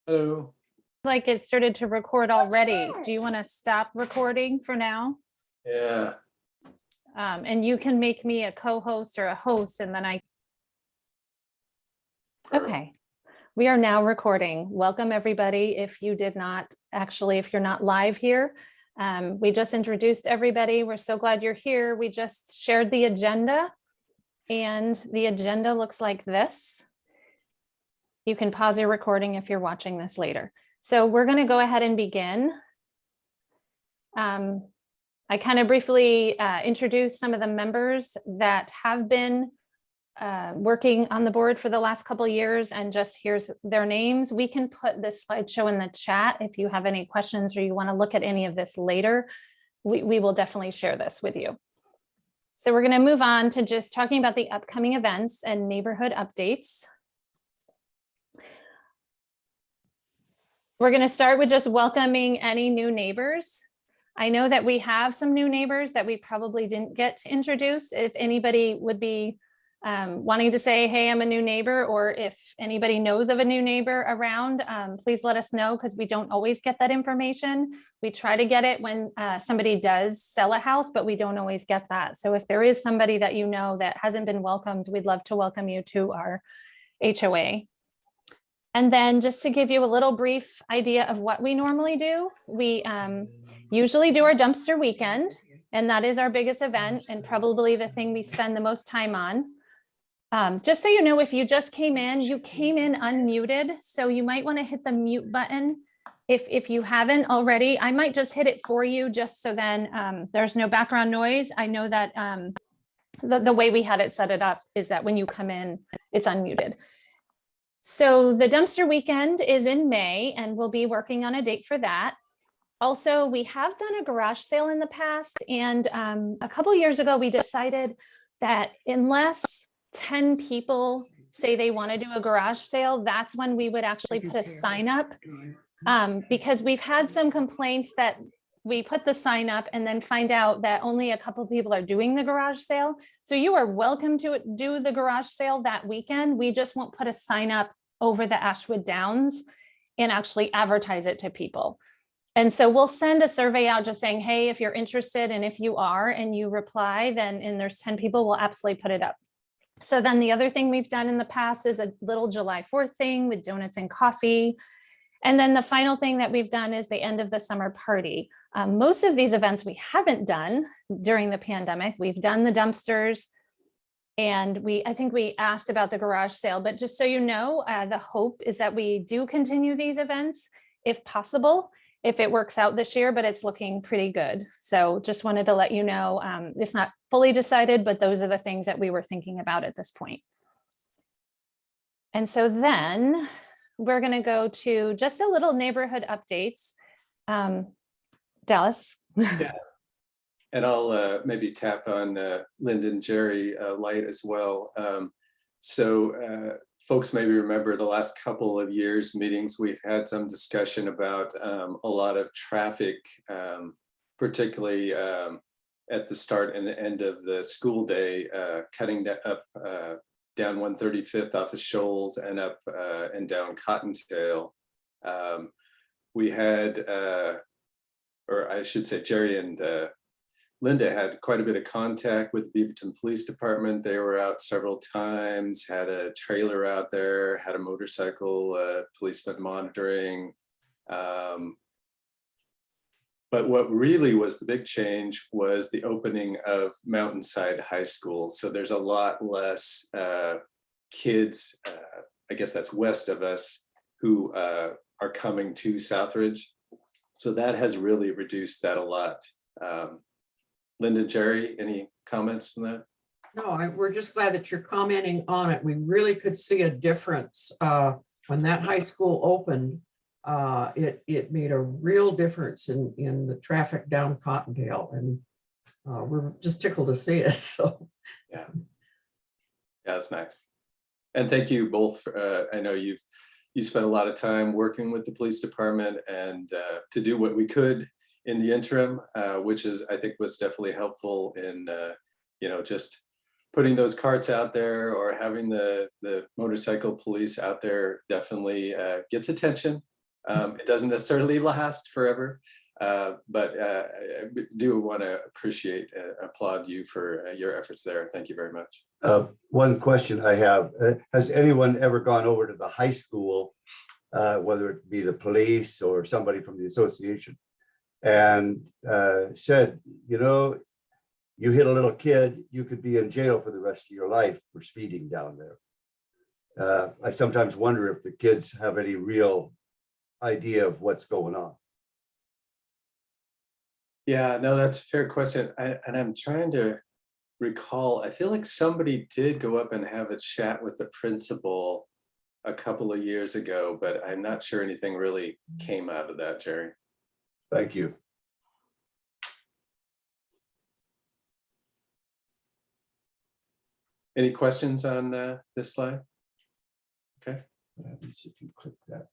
Hello. Like it started to record already. Do you want to stop recording for now? Yeah. And you can make me a co-host or a host and then Okay. We are now recording. Welcome everybody. If you did not if you're not live here, we just introduced everybody. We're so glad you're here. We just shared the agenda and the agenda looks like this. You can pause your recording if you're watching this later. So we're going to go ahead and begin. I kind of briefly introduced some of the members that have been working on the board for the last couple of years, and just here's their names. We can put this slideshow in the chat if you have any questions or you want to look at any of this later. We will definitely share this with you. So we're going to move on to just talking about the upcoming events and neighborhood updates. We're going to start with just welcoming any new neighbors. I know that we have some new neighbors that we probably didn't get to introduce. If anybody would be wanting to say, hey, I'm a new neighbor, or if anybody knows of a new neighbor around, please let us know, because we don't always get that information. We try to get it when somebody does sell a house, but we don't always get that. So if there is somebody that you know that hasn't been welcomed, we'd love to welcome you to our HOA. And then just to give you a little brief idea of what we normally do, we usually do our dumpster weekend, and that is our biggest event and probably the thing we spend the most time on. Just so you know, if you just came in, you came in unmuted, so you might want to hit the mute button. If you haven't already, I might just hit it for you just so then there's no background noise. I know that the way we had it set it up is that when you come in, it's unmuted. So the dumpster weekend is in May, and we'll be working on a date for that. Also, we have done a garage sale in the past, and a couple years ago, we decided that unless 10 people say they want to do a garage sale, that's when we would actually put a sign up, because we've had some complaints that we put the sign up and then find out that only a couple of people are doing the garage sale. So you are welcome to do the garage sale that weekend. We just won't put a sign up over the Ashwood Downs and actually advertise it to people. And so we'll send a survey out just saying, hey, if you're interested, and if you are and you reply, then and there's 10 people, we'll absolutely put it up. So then the other thing we've done in the past is a little July 4th thing with donuts and coffee. And then the final thing that we've done is the end of the summer party. Most of these events we haven't done during the pandemic. We've done the dumpsters, and I think we asked about the garage sale, but just so you know, the hope is that we do continue these events if possible, if it works out this year, but it's looking pretty good. So just wanted to let you know, it's not fully decided, but those are the things that we were thinking about at this point. And so then we're going to go to just a little neighborhood updates. Dallas. Yeah. And I'll maybe tap on Linda and Jerry light as well. So folks maybe remember the last couple of years meetings, we've had some discussion about a lot of traffic, particularly at the start and the end of the school day, cutting up down 135th off the Shoals and up and down Cottontail. We had, or I should say, Jerry and Linda had quite a bit of contact with the Beaverton Police Department. They were out several times, had a trailer out there, had a motorcycle policeman monitoring. But what really was the big change was the opening of Mountainside High School. So there's a lot less kids, I guess that's west of us, who are coming to Southridge. So that has really reduced that a lot. Linda, Jerry, any comments on that? No, we're just glad that you're commenting on it. We really could see a difference when that high school opened. It made a real difference in the traffic down Cottontail, and we're just tickled to see it. So yeah, that's nice. And thank you both. I know you spent a lot of time working with the police department and to do what we could in the interim, which is, I think, was definitely helpful in, just putting those carts out there, or having the motorcycle police out there definitely gets attention. It doesn't necessarily last forever, but I do want to applaud you for your efforts there. Thank you very much. One question I have, has anyone ever gone over to the high school, whether it be the police or somebody from the association, and said, you know, you hit a little kid, you could be in jail for the rest of your life for speeding down there? I sometimes wonder if the kids have any real idea of what's going on. Yeah, no, that's a fair question. And I'm trying to recall, I feel like somebody did go up and have a chat with the principal a couple of years ago, but I'm not sure anything really came out of that, Jerry. Thank you. Any questions on this slide? Okay. What happens if you click that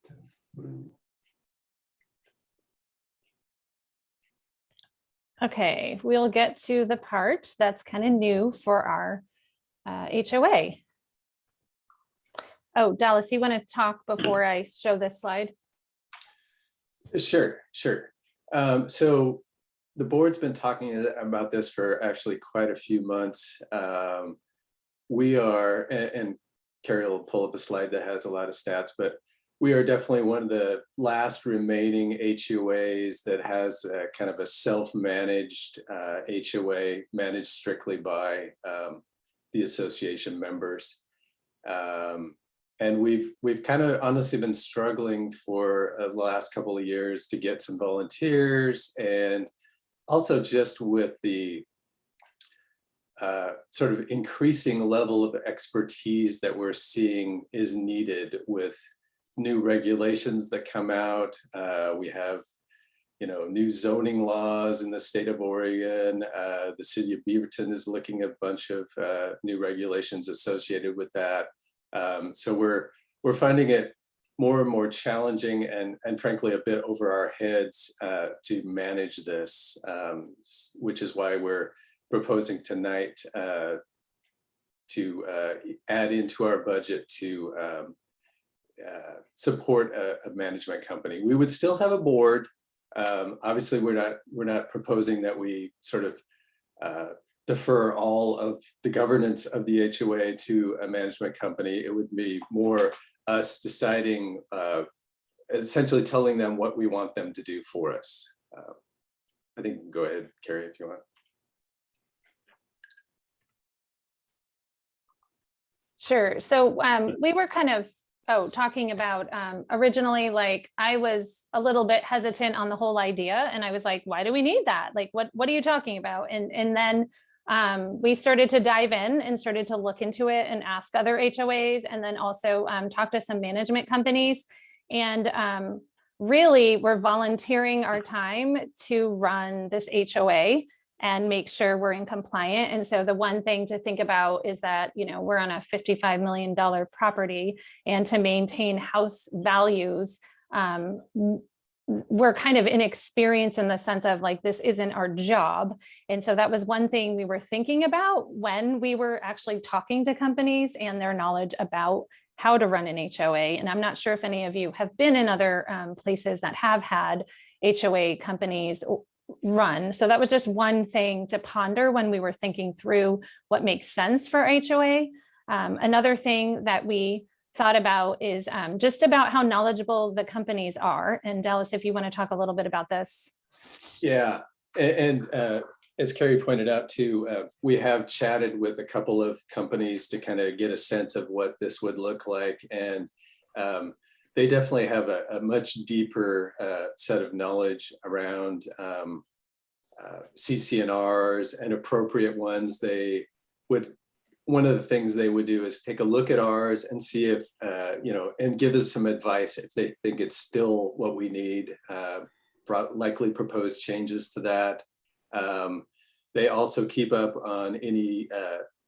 blue? Okay, we'll get to the part that's kind of new for our HOA. Oh, Dallas, you want to talk before I show this slide? Sure. So the board's been talking about this for actually quite a few months. We are, and Carrie will pull up a slide that has a lot of stats, but we are definitely one of the last remaining HOAs that has kind of a self-managed HOA, managed strictly by the association members. And we've kind of honestly been struggling for the last couple of years to get some volunteers, and also just with the sort of increasing level of expertise that we're seeing is needed with new regulations that come out. We have, you know, new zoning laws in the state of Oregon. The city of Beaverton is looking at a bunch of new regulations associated with that. So we're finding it more and more challenging and frankly a bit over our heads to manage this, which is why we're proposing tonight to add into our budget to support a management company. We would still have a board. Obviously, we're not proposing that we sort of defer all of the governance of the HOA to a management company. It would be more us deciding, essentially telling them what we want them to do for us. I think go ahead, Carrie, if you want. Sure. So we were kind of talking about originally, like I was a little bit hesitant on the whole idea, and I was like, why do we need that? Like, what are you talking about? And then we started to dive in and started to look into it and ask other HOAs, and then also talk to some management companies. And really, we're volunteering our time to run this HOA and make sure we're in compliant. And so the one thing to think about is that, you know, we're on a $55 million property, and to maintain house values, we're kind of inexperienced in the sense of like, this isn't our job. And so that was one thing we were thinking about when we were actually talking to companies and their knowledge about how to run an HOA. And I'm not sure if any of you have been in other places that have had HOA companies run. So that was just one thing to ponder when we were thinking through what makes sense for HOA. Another thing that we thought about is just about how knowledgeable the companies are. And Dallas, if you want to talk a little bit about this. Yeah, and as Carrie pointed out too, we have chatted with a couple of companies to kind of get a sense of what this would look like. And they definitely have a much deeper set of knowledge around CC&Rs and appropriate ones. They would, one of the things they would do is take a look at ours and see if, you know, and give us some advice if they think it's still what we need, likely propose changes to that. They also keep up on any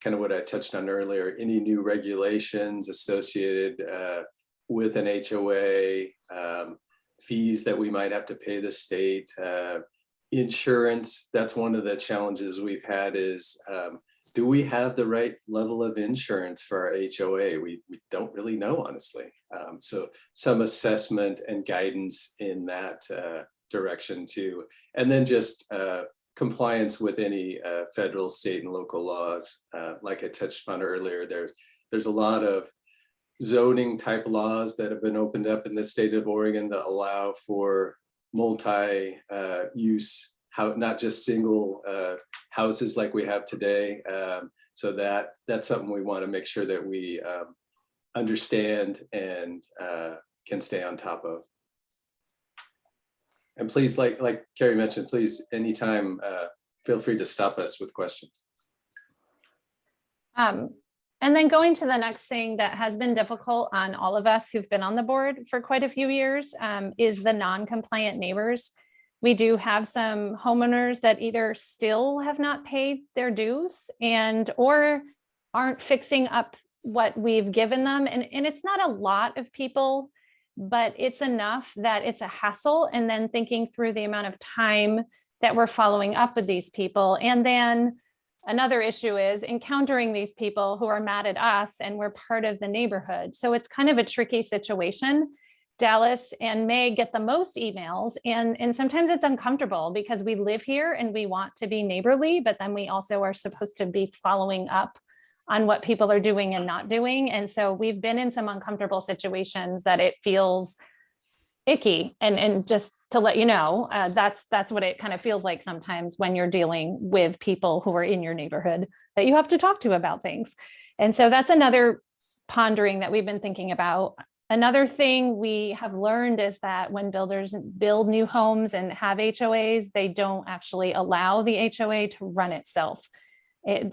kind of what I touched on earlier, any new regulations associated with an HOA, fees that we might have to pay the state, insurance. That's one of the challenges we've had is do we have the right level of insurance for our HOA? We don't really know, honestly. So some assessment and guidance in that direction too. And then just compliance with any federal, state, and local laws. Like I touched on earlier, there's a lot of zoning type laws that have been opened up in the state of Oregon that allow for multi-use, not just single houses like we have today. So that's something we want to make sure that we understand and can stay on top of. And please, like Carrie mentioned, please, anytime, feel free to stop us with questions. And then going to the next thing that has been difficult on all of us who've been on the board for quite a few years is the non-compliant neighbors. We do have some homeowners that either still have not paid their dues or aren't fixing up what we've given them. And it's not a lot of people, but it's enough that it's a hassle. And then thinking through the amount of time that we're following up with these people. And then another issue is encountering these people who are mad at us and we're part of the neighborhood. So it's kind of a tricky situation. Dallas and May get the most emails, and sometimes it's uncomfortable because we live here and we want to be neighborly, but then we also are supposed to be following up on what people are doing and not doing. And so we've been in some uncomfortable situations that it feels icky. And just to let you know, that's what it kind of feels like sometimes when you're dealing with people who are in your neighborhood that you have to talk to about things. And so that's another pondering that we've been thinking about. Another thing we have learned is that when builders build new homes and have HOAs, they don't actually allow the HOA to run itself. It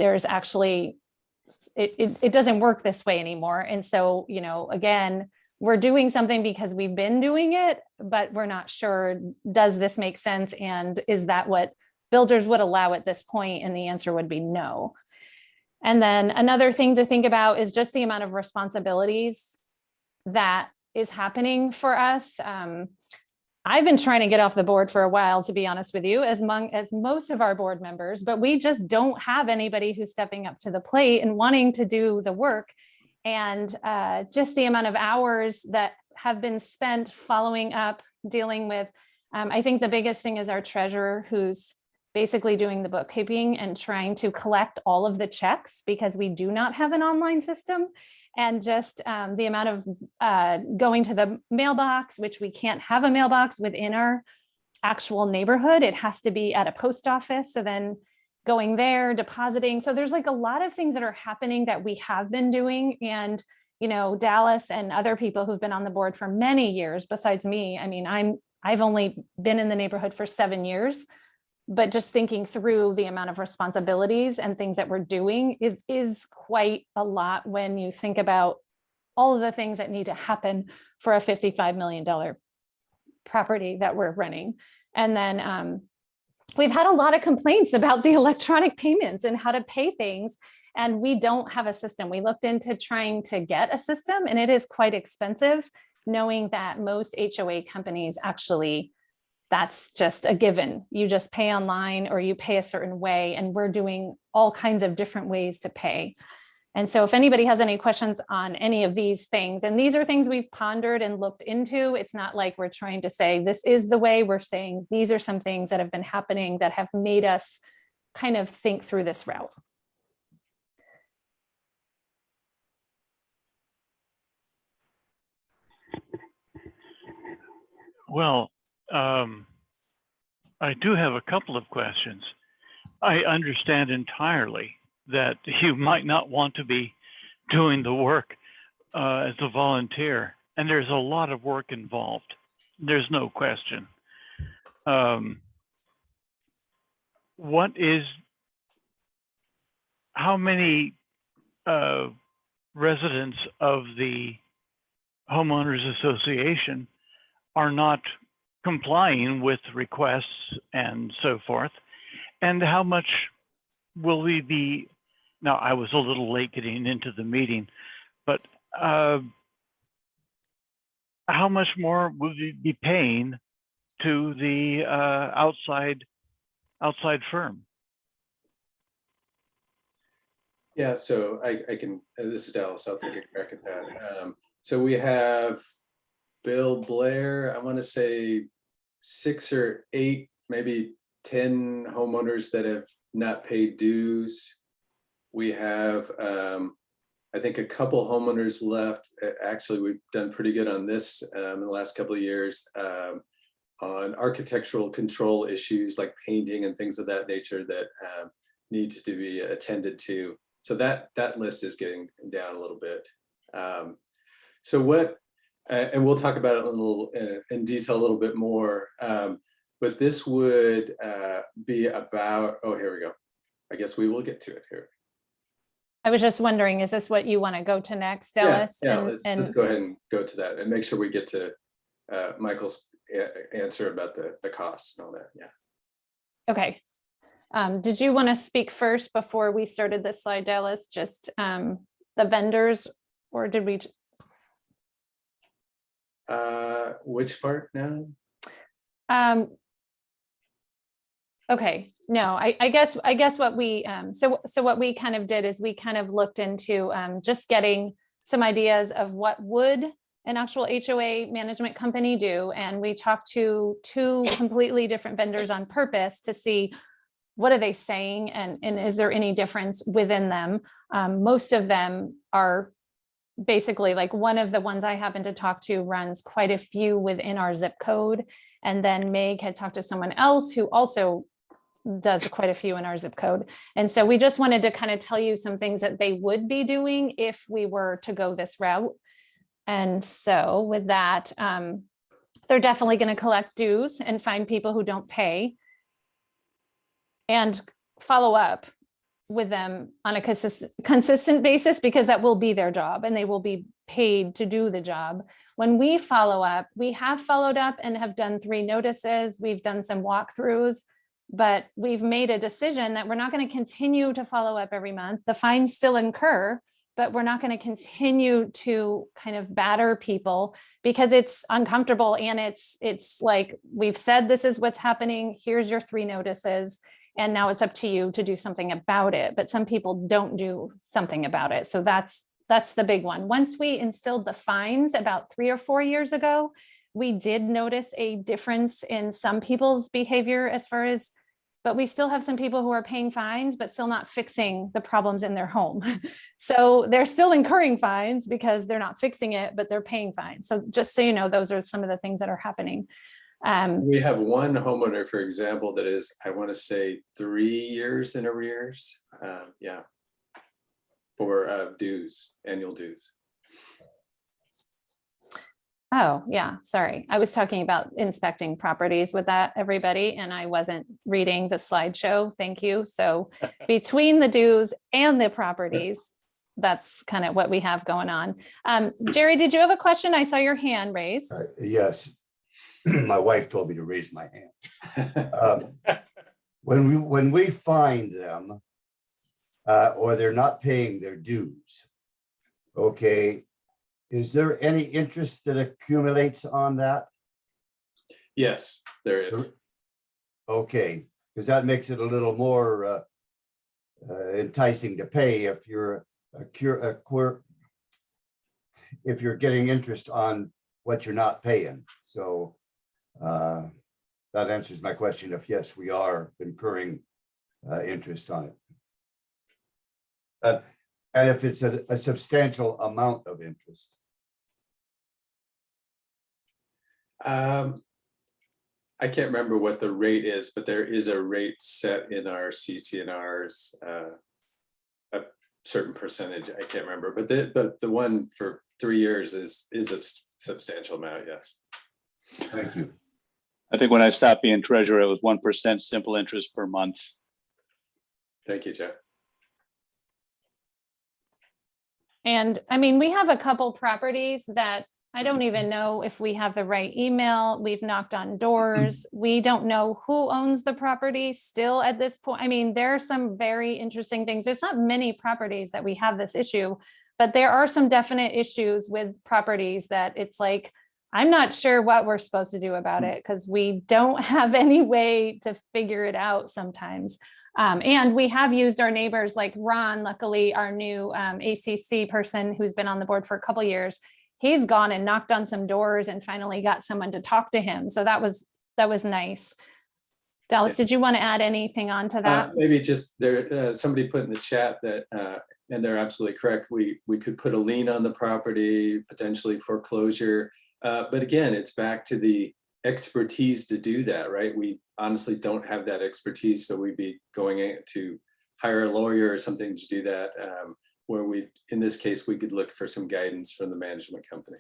doesn't work this way anymore. And so, again, we're doing something because we've been doing it, but we're not sure, does this make sense? And is that what builders would allow at this point? And the answer would be no. And then another thing to think about is just the amount of responsibilities that is happening for us. I've been trying to get off the board for a while, to be honest with you, as most of our board members, but we just don't have anybody who's stepping up to the plate and wanting to do the work. And just the amount of hours that have been spent following up, dealing with, I think the biggest thing is our treasurer, who's basically doing the bookkeeping and trying to collect all of the checks because we do not have an online system. And just the amount of going to the mailbox, which we can't have a mailbox within our actual neighborhood. It has to be at a post office. So then going there, depositing. So there's like a lot of things that are happening that we have been doing. And, Dallas and other people who've been on the board for many years besides me. I mean, I've only been in the neighborhood for 7 years, but just thinking through the amount of responsibilities and things that we're doing is quite a lot when you think about all of the things that need to happen for a $55 million property that we're running. And then we've had a lot of complaints about the electronic payments and how to pay things, and we don't have a system. We looked into trying to get a system, and it is quite expensive, knowing that most HOA companies actually, that's just a given. You just pay online or you pay a certain way, and we're doing all kinds of different ways to pay. And so if anybody has any questions on any of these things, and these are things we've pondered and looked into, it's not like we're trying to say this is the way. We're saying these are some things that have been happening that have made us kind of think through this route. Well, I do have a couple of questions. I understand entirely that you might not want to be doing the work as a volunteer, and there's a lot of work involved. There's no question. How many residents of the homeowners association are not complying with requests and so forth? And how much will we be, now I was a little late getting into the meeting, but how much more will we be paying to the outside firm? Yeah, so I can, this is Dallas, I'll take a crack at that. So we have Bill Blair, I want to say 6 or 8, maybe 10 homeowners that have not paid dues. We have, I think, a couple homeowners left. Actually, we've done pretty good on this in the last couple of years, on architectural control issues like painting and things of that nature that need to be attended to. So that list is getting down a little bit. So what, and we'll talk about it a little in detail a little bit more, but this would be about, oh, here we go. I guess we will get to it here. I was just wondering, is this what you want to go to next, Dallas? Yeah, And- let's go ahead and go to that and make sure we get to Michael's answer about the costs and all that. Yeah. Okay. Did you want to speak first before we started this slide, Dallas? Just the vendors, or did we? Which part now? Okay, no, I guess what we, so what we kind of did is we kind of looked into just getting some ideas of what would an actual HOA management company do. And we talked to 2 completely different vendors on purpose to see what are they saying and is there any difference within them. Most of them are basically, like, one of the ones I happen to talk to runs quite a few within our zip code. And then Meg had talked to someone else who also does quite a few in our zip code. And so we just wanted to kind of tell you some things that they would be doing if we were to go this route. And so with that, they're definitely going to collect dues and find people who don't pay and follow up with them on a consistent basis, because that will be their job and they will be paid to do the job. When we follow up, we have followed up and have done 3 notices. We've done some walkthroughs, but we've made a decision that we're not going to continue to follow up every month. The fines still incur, but we're not going to continue to kind of batter people because it's uncomfortable. And it's like, we've said, this is what's happening. Here's your 3 notices. And now it's up to you to do something about it. But some people don't do something about it. So that's the big one. Once we instilled the fines about 3 or 4 years ago, we did notice a difference in some people's behavior as far as, but we still have some people who are paying fines, but still not fixing the problems in their home. So they're still incurring fines because they're not fixing it, but they're paying fines. So just so you know, those are some of the things that are happening. We have one homeowner, for example, that is, I want to say 3 years in arrears. Yeah. For dues, annual dues. Oh, yeah, sorry. I was talking about inspecting properties with that, everybody, and I wasn't reading the slideshow. Thank you. So between the dues and the properties, that's kind of what we have going on. Jerry, did you have a question? I saw your hand raised. Yes. My wife told me to raise my hand. When we find them or they're not paying their dues, okay, is there any interest that accumulates on that? Yes, there is. Okay, because that makes it a little more enticing to pay if you're if you're getting interest on what you're not paying. So that answers my question. If yes, we are incurring interest on it. And if it's a substantial amount of interest. I can't remember what the rate is, but there is a rate set in our CC&Rs, a certain percentage. I can't remember, but the one for 3 years is a substantial amount. Yes. Thank you. I think when I stopped being treasurer, it was 1% simple interest per month. Thank you, Jeff. And I mean, we have a couple properties that I don't even know if we have the right email. We've knocked on doors. We don't know who owns the property still at this point. I mean, there are some very interesting things. There's not many properties that we have this issue, but there are some definite issues with properties that it's like, I'm not sure what we're supposed to do about it because we don't have any way to figure it out sometimes. And we have used our neighbors like Ron, luckily our new ACC person who's been on the board for a couple years. He's gone and knocked on some doors and finally got someone to talk to him. So that was nice. Dallas, did you want to add anything on to that? Maybe just there, somebody put in the chat that, and they're absolutely correct, we could put a lien on the property, potentially foreclosure. But again, it's back to the expertise to do that, right? We honestly don't have that expertise, so we'd be going to hire a lawyer or something to do that, where we, in this case, we could look for some guidance from the management company.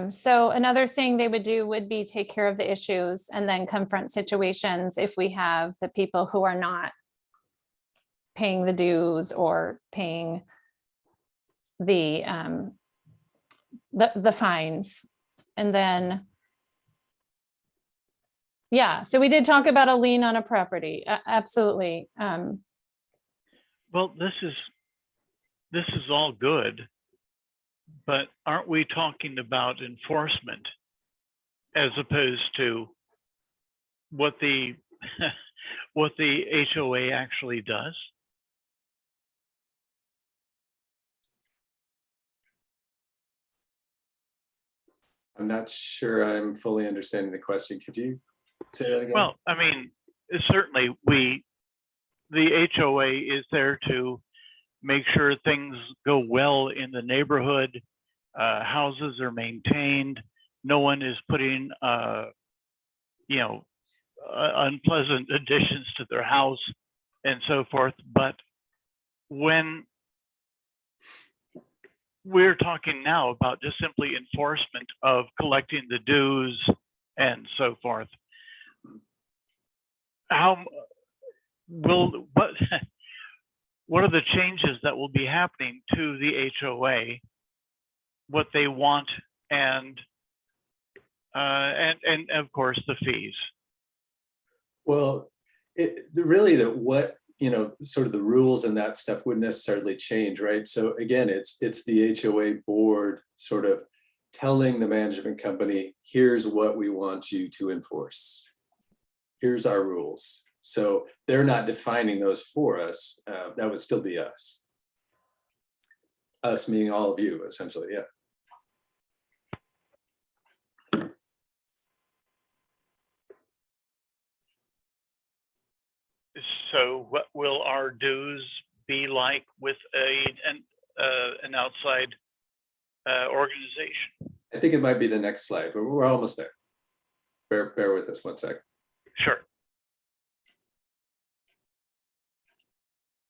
So another thing they would do would be take care of the issues and then confront situations if we have the people who are not paying the dues or paying the fines. And then, yeah, so we did talk about a lien on a property. Absolutely. Well, this is all good, but aren't we talking about enforcement as opposed to what the what the HOA actually does? I'm not sure I'm fully understanding the question. Could you say that again? Well, I mean, certainly the HOA is there to make sure things go well in the neighborhood. Houses are maintained. No one is putting, unpleasant additions to their house and so forth. But when we're talking now about just simply enforcement of collecting the dues and so forth, what are the changes that will be happening to the HOA, what they want, and of course the fees? Well, sort of the rules and that stuff wouldn't necessarily change, right? So again, it's the HOA board sort of telling the management company, here's what we want you to enforce. Here's our rules. So they're not defining those for us. That would still be us. Us meaning all of you, essentially, yeah. So what will our dues be like with an outside organization? I think it might be the next slide, but we're almost there. Bear with us one sec. Sure.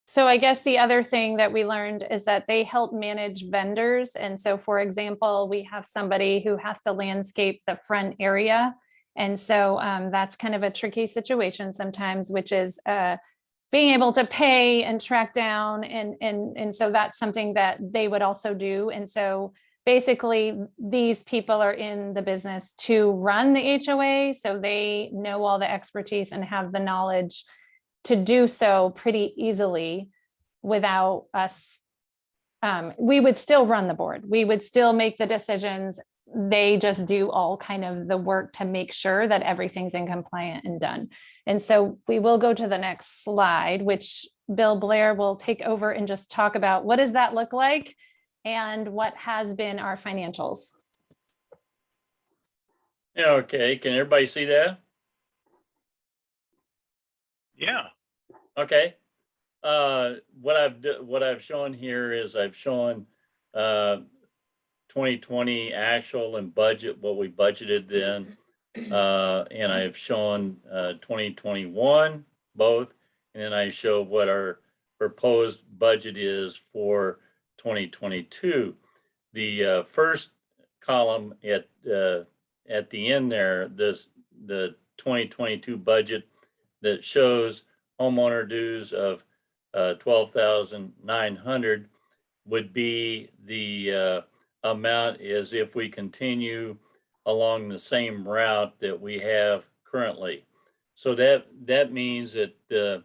So I guess the other thing that we learned is that they help manage vendors. And so, for example, we have somebody who has to landscape the front area. And so that's kind of a tricky situation sometimes, which is being able to pay and track down. And so that's something that they would also do. And so basically, these people are in the business to run the HOA. So they know all the expertise and have the knowledge to do so pretty easily without us. We would still run the board. We would still make the decisions. They just do all kind of the work to make sure that everything's in compliant and done. And so we will go to the next slide, which Bill Blair will take over and just talk about what does that look like and what has been our financials. Yeah, okay. Can everybody see that? Yeah. Okay. What I've shown here is I've shown 2020 actual and budget, what we budgeted then, and I've shown 2021 both, and then I show what our proposed budget is for 2022. The first column at the end there, the 2022 budget that shows homeowner dues of $12,900 would be the amount as if we continue along the same route that we have currently. So that means that the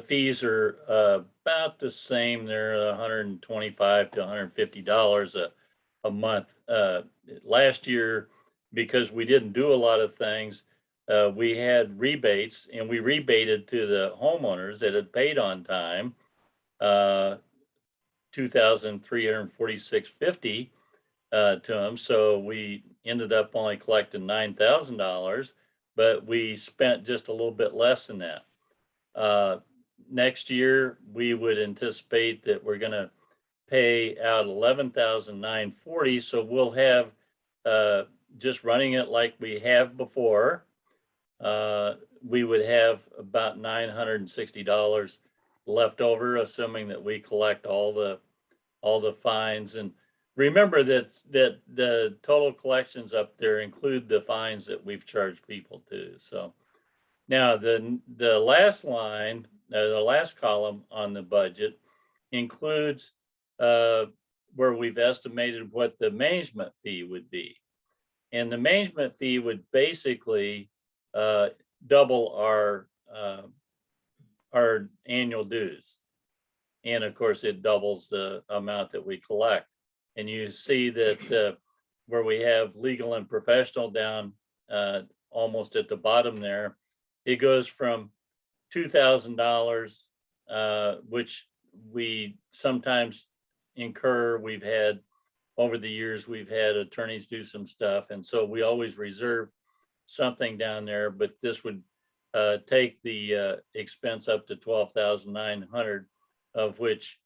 fees are about the same. They're $125 to $150 a month. Last year because we didn't do a lot of things. We had rebates, and we rebated to the homeowners that had paid on time, $2,346.50 to them. So we ended up only collecting $9,000, but we spent just a little bit less than that. Next year, we would anticipate that we're going to pay out $11,940. So we'll have, just running it like we have before, we would have about $960 left over, assuming that we collect all the fines. And remember that the total collections up there include the fines that we've charged people to. So now the last line, the last column on the budget includes where we've estimated what the management fee would be. And the management fee would basically double our annual dues. And of course, it doubles the amount that we collect. And you see that where we have legal and professional down almost at the bottom there, it goes from $2,000, which we sometimes incur. We've had, over the years, we've had attorneys do some stuff. And so we always reserve something down there, but this would take the expense up to $12,900, of which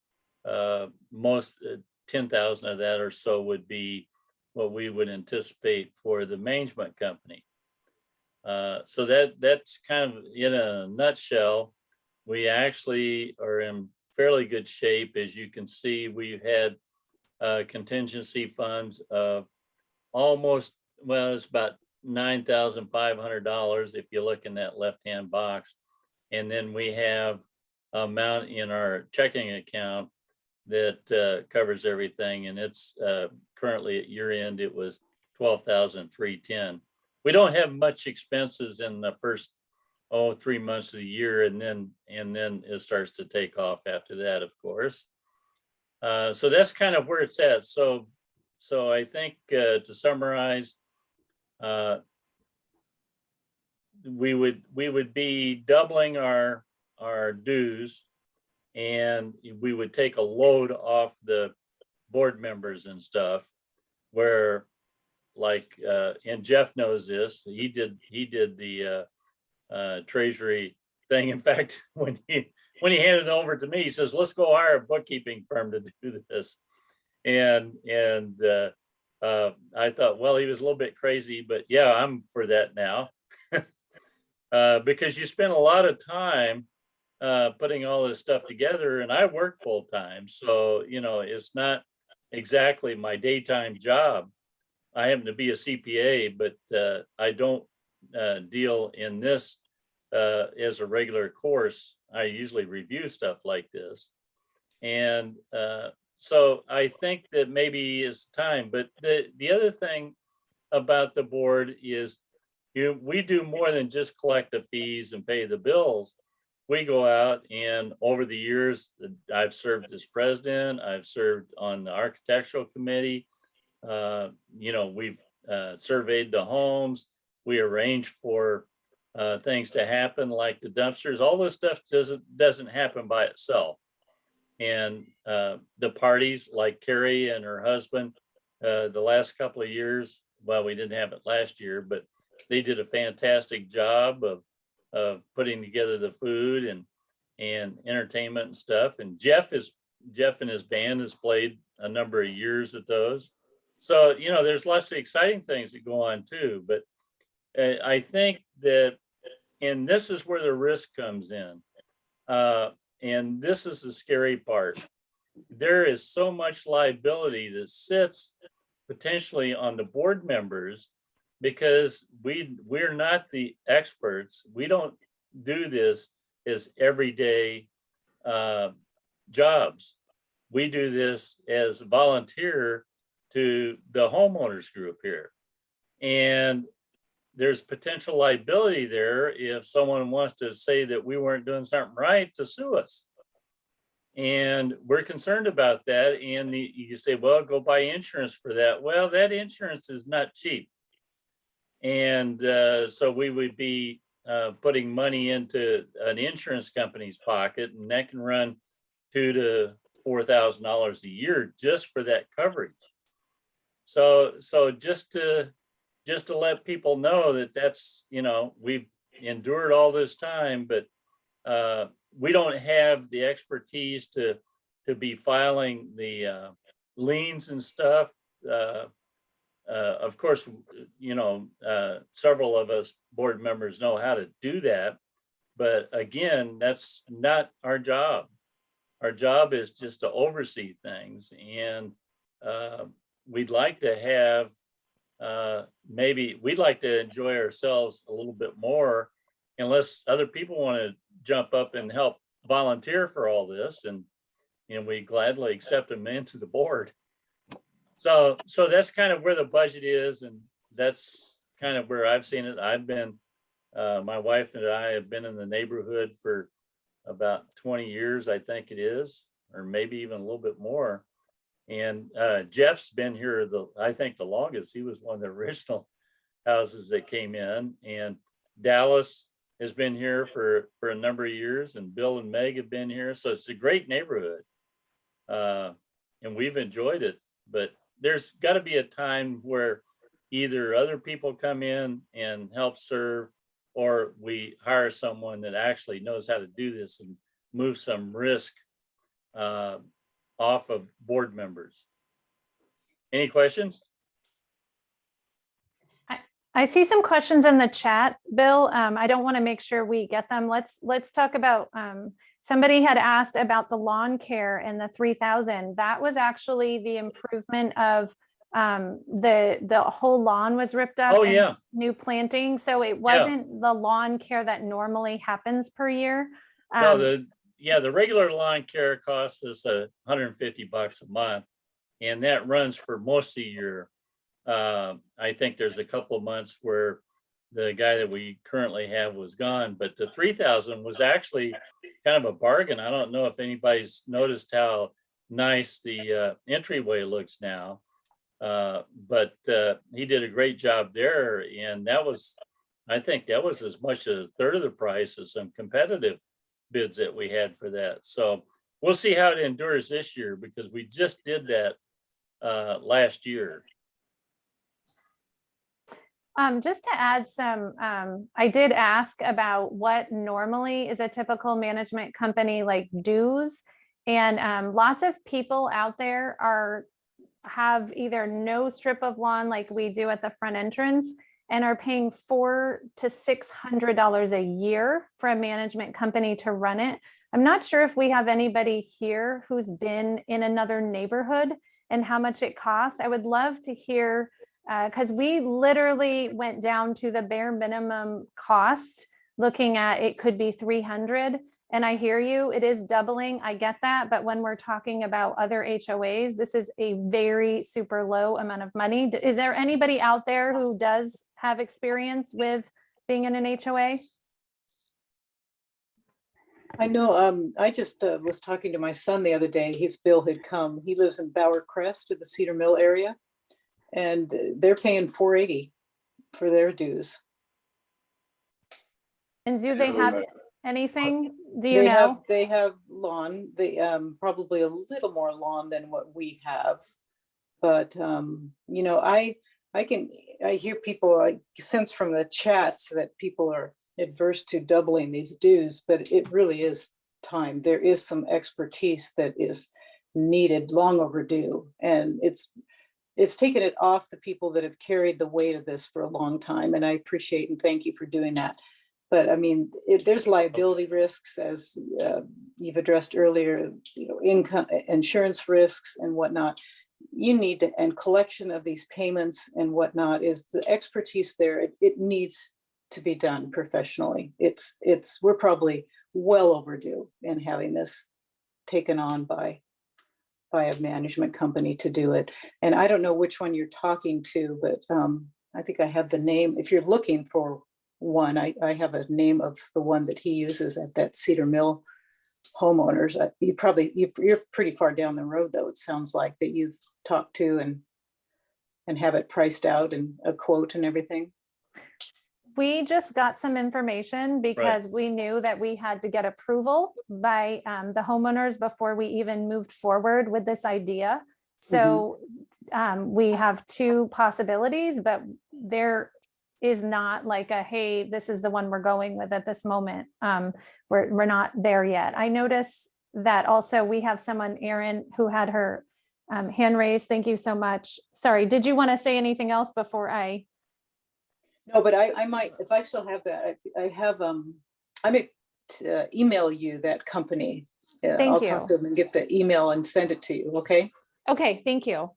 most 10,000 of that or so would be what we would anticipate for the management company. So that's kind of in a nutshell. We actually are in fairly good shape. As you can see, we've had contingency funds of almost, well, it's about $9,500 if you look in that left-hand box. And then we have amount in our checking account that covers everything. And it's currently at year end, it was $12,310. We don't have much expenses in the first 3 months of the year, and then it starts to take off after that, of course. So that's kind of where it's at. So I think to summarize, we would be doubling our dues, and we would take a load off the board members and stuff, where like and Jeff knows this, he did the treasury thing. In fact, when he handed it over to me, he says, let's go hire a bookkeeping firm to do this. And I thought, well, he was a little bit crazy, but yeah, I'm for that now. Because you spend a lot of time putting all this stuff together, and I work full time. So, it's not exactly my daytime job. I happen to be a CPA, but I don't deal in this as a regular course. I usually review stuff like this. And so I think that maybe it's time. But the other thing about the board is we do more than just collect the fees and pay the bills. We go out, and over the years, I've served as president, I've served on the architectural committee. We've surveyed the homes. We arrange for things to happen like the dumpsters. All this stuff doesn't happen by itself. And the parties, like Carrie and her husband, the last couple of years, well, we didn't have it last year, but they did a fantastic job of putting together the food and entertainment and stuff. And Jeff and his band has played a number of years at those. So, there's lots of exciting things that go on too. But I think that, and this is where the risk comes in. And this is the scary part. There is so much liability that sits potentially on the board members, because we're not the experts. We don't do this as everyday jobs. We do this as a volunteer to the homeowners group here. And there's potential liability there if someone wants to say that we weren't doing something right, to sue us. And we're concerned about that. And you say, well, go buy insurance for that. Well, that insurance is not cheap. And so we would be putting money into an insurance company's pocket, and that can run $2,000 to $4,000 a year just for that coverage. So just to let people know that that's, you know, we've endured all this time, but we don't have the expertise to be filing the liens and stuff. Of course, you know, several of us board members know how to do that, but again, that's not our job. Our job is just to oversee things, and we'd like to have, maybe we'd like to enjoy ourselves a little bit more, unless other people want to jump up and help volunteer for all this, and we gladly accept them into the board. So that's kind of where the budget is, and that's kind of where I've seen it. I've been, my wife and I have been in the neighborhood for about 20 years, I think it is, or maybe even a little bit more. And Jeff's been here, I think the longest. He was one of the original houses that came in, and Dallas has been here for a number of years, and Bill and Meg have been here. So it's a great neighborhood, and we've enjoyed it. But there's got to be a time where either other people come in and help serve, or we hire someone that actually knows how to do this and move some risk off of board members. Any questions? I see some questions in the chat, Bill. I don't want to make sure we get them. Let's talk about, somebody had asked about the lawn care and the 3,000. That was actually the improvement of the whole lawn was ripped up. Oh, and yeah. New planting. So it wasn't the lawn care that normally happens per year. No, the regular lawn care costs us $150 a month, and that runs for most of the year. I think there's a couple of months where the guy that we currently have was gone, but the 3,000 was actually kind of a bargain. I don't know if anybody's noticed how nice the entryway looks now, but he did a great job there, and I think that was as much as a third of the price as some competitive bids that we had for that. So we'll see how it endures this year, because we just did that last year. Just to add some, I did ask about what normally is a typical management company like dues, and lots of people out there have either no strip of lawn like we do at the front entrance, and are paying $400 to $600 a year for a management company to run it. I'm not sure if we have anybody here who's been in another neighborhood and how much it costs. I would love to hear, because we literally went down to the bare minimum cost, looking at it could be 300. And I hear you, it is doubling. I get that. But when we're talking about other HOAs, this is a very super low amount of money. Is there anybody out there who does have experience with being in an HOA? I know, I just was talking to my son the other day. His bill had come. He lives in Bower Crest in the Cedar Mill area, and they're paying $480 for their dues. And do they have anything? Do you know? They have lawn. They probably a little more lawn than what we have. But you know, I hear people, I sense from the chats that people are adverse to doubling these dues, but it really is time. There is some expertise that is needed, long overdue, and it's taken it off the people that have carried the weight of this for a long time. And I appreciate and thank you for doing that. But I mean, there's liability risks, as you've addressed earlier, you know, income, insurance risks and whatnot. You need to, and collection of these payments and whatnot, is the expertise there. It needs to be done professionally. We're probably well overdue in having this taken on by a management company to do it. And I don't know which one you're talking to, but I think I have the name. If you're looking for one, I have a name of the one that he uses at that Cedar Mill homeowners. You're pretty far down the road, though. It sounds like that you've talked to and have it priced out and a quote and everything. We just got some information because we knew that we had to get approval by the homeowners before we even moved forward with this idea. So we have two possibilities, but there is not like a, hey, this is the one we're going with at this moment. We're not there yet. I noticed that also we have someone, Erin, who had her hand raised. Thank you so much. Sorry, did you want to say anything else before I? No, but I might, if I still have that, I have, I may email you that company. Thank I'll you. talk to them and get the email and send it to you, okay? Okay, thank you.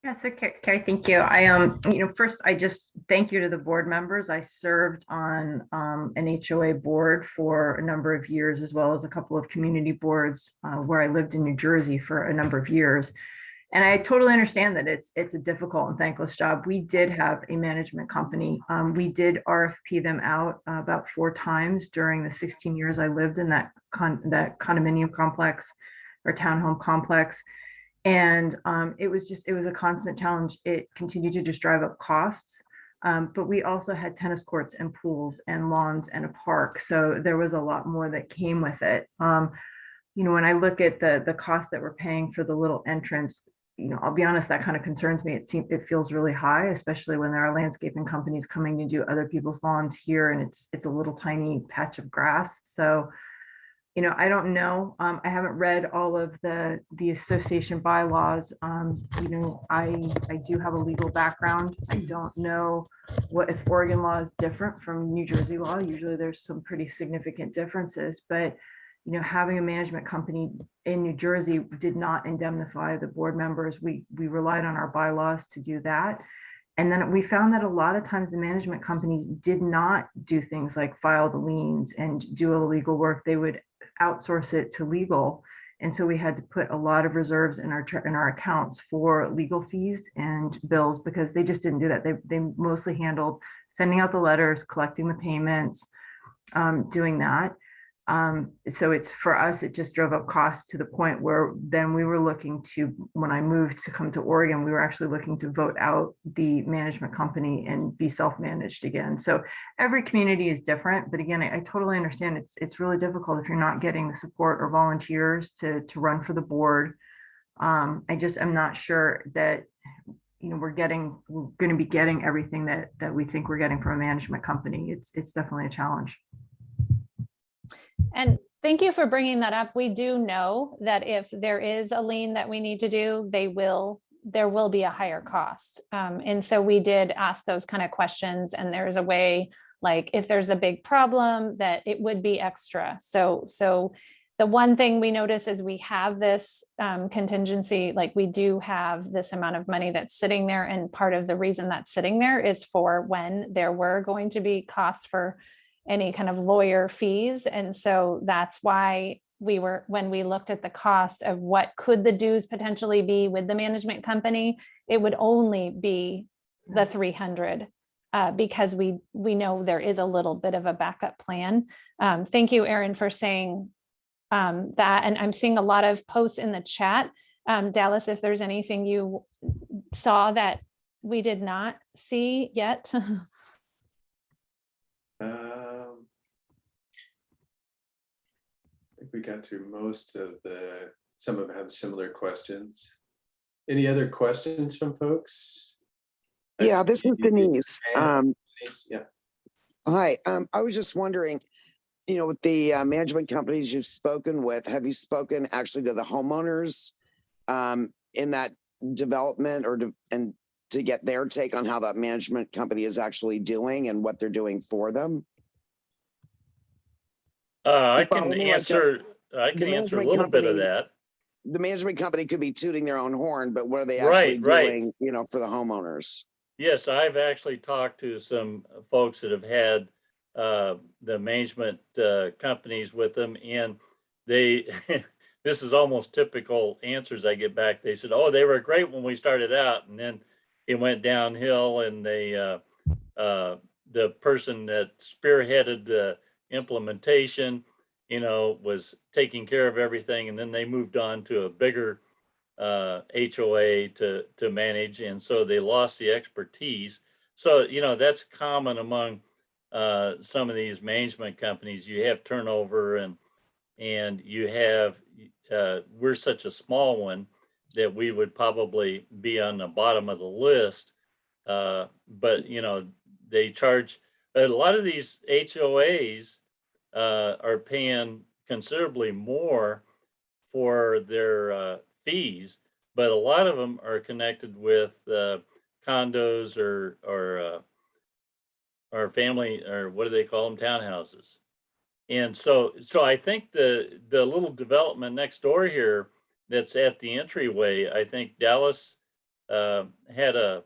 Yeah, so Carrie, thank you. First, I just thank you to the board members. I served on an HOA board for a number of years, as well as a couple of community boards where I lived in New Jersey for a number of years. And I totally understand that it's a difficult and thankless job. We did have a management company. We did RFP them out about 4 times during the 16 years I lived in that condominium complex or townhome complex. And it was a constant challenge. It continued to just drive up costs. But we also had tennis courts and pools and lawns and a park. So there was a lot more that came with it. When I look at the cost that we're paying for the little entrance, I'll be honest, that kind of concerns me. It feels really high, especially when there are landscaping companies coming to do other people's lawns here, and it's a little tiny patch of grass. So, I don't know. I haven't read all of the association bylaws. I do have a legal background. I don't know if Oregon law is different from New Jersey law. Usually there's some pretty significant differences, but having a management company in New Jersey did not indemnify the board members. We relied on our bylaws to do that. And then we found that a lot of times the management companies did not do things like file the liens and do all the legal work. They would outsource it to legal. And so we had to put a lot of reserves in our accounts for legal fees and bills because they just didn't do that. They mostly handled sending out the letters, collecting the payments, doing that. So it's for us, it just drove up costs to the point where then we were looking to, when I moved to come to Oregon, we were actually looking to vote out the management company and be self-managed again. So every community is different, but again, I totally understand it's really difficult if you're not getting the support or volunteers to run for the board. I'm not sure that we're going to be getting everything that we think we're getting from a management company. It's definitely a challenge. And thank you for bringing that up. We do know that if there is a lien that we need to do, there will be a higher cost. And so we did ask those kind of questions, and there's a way, like if there's a big problem, that it would be extra. So the one thing we notice is we have this contingency, like we do have this amount of money that's sitting there. And part of the reason that's sitting there is for when there were going to be costs for any kind of lawyer fees. And so that's why when we looked at the cost of what could the dues potentially be with the management company, it would only be the 300 because we know there is a little bit of a backup plan. Thank you, Erin, for saying that. And I'm seeing a lot of posts in the chat. Dallas, if there's anything you saw that we did not see yet. I think we got through most of some of them have similar questions. Any other questions from folks? Yeah, this is Denise. Denise, yeah. Hi, I was just wondering, with the management companies you've spoken with, have you spoken actually to the homeowners in that development and to get their take on how that management company is actually doing and what they're doing for them? I can answer a little bit of that. The management company could be tooting their own horn, but what are they actually doing, for the homeowners? Yes, I've actually talked to some folks that have had the management companies with them, and they, this is almost typical answers I get back. They said, oh, they were great when we started out, and then it went downhill, and they, the person that spearheaded the implementation, was taking care of everything, and then they moved on to a bigger HOA to manage, and so they lost the expertise. So, you know, that's common among some of these management companies. You have turnover and you have, we're such a small one that we would probably be on the bottom of the list. But, you know, they charge, a lot of these HOAs are paying considerably more for their fees, but a lot of them are connected with condos or family, or what do they call them, townhouses. And so I think the little development next door here that's at the entryway, I think Dallas had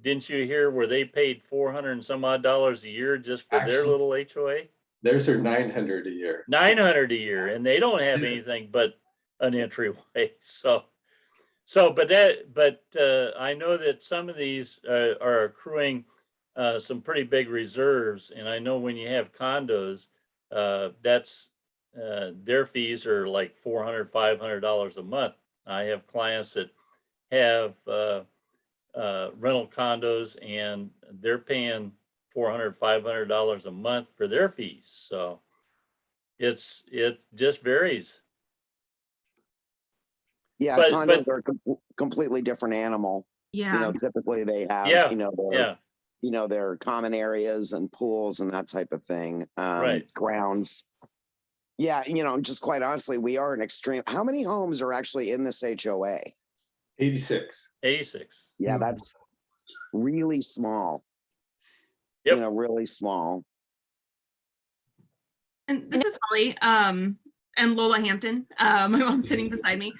didn't you hear where they paid $400 and some odd a year just for their Actually, little HOA? Theirs are 900 a year. 900 a year, and they don't have anything but an entryway. But I know that some of these are accruing some pretty big reserves, and I know when you have condos, that's their fees are like $400, $500 a month. I have clients that have rental condos, and they're paying $400, $500 a month for their fees. So it just varies. Yeah, But- condos are a completely different animal. Yeah. You know, typically they have, Yeah, you know, yeah, their common areas and pools and that type of thing. Right. Grounds. Yeah, you know, just quite honestly, we are an extreme. How many homes are actually in this HOA? 86. 86. Yeah, that's really small. Yep. You know, really small. And this is Holly, and Lola Hampton. My mom's sitting beside me.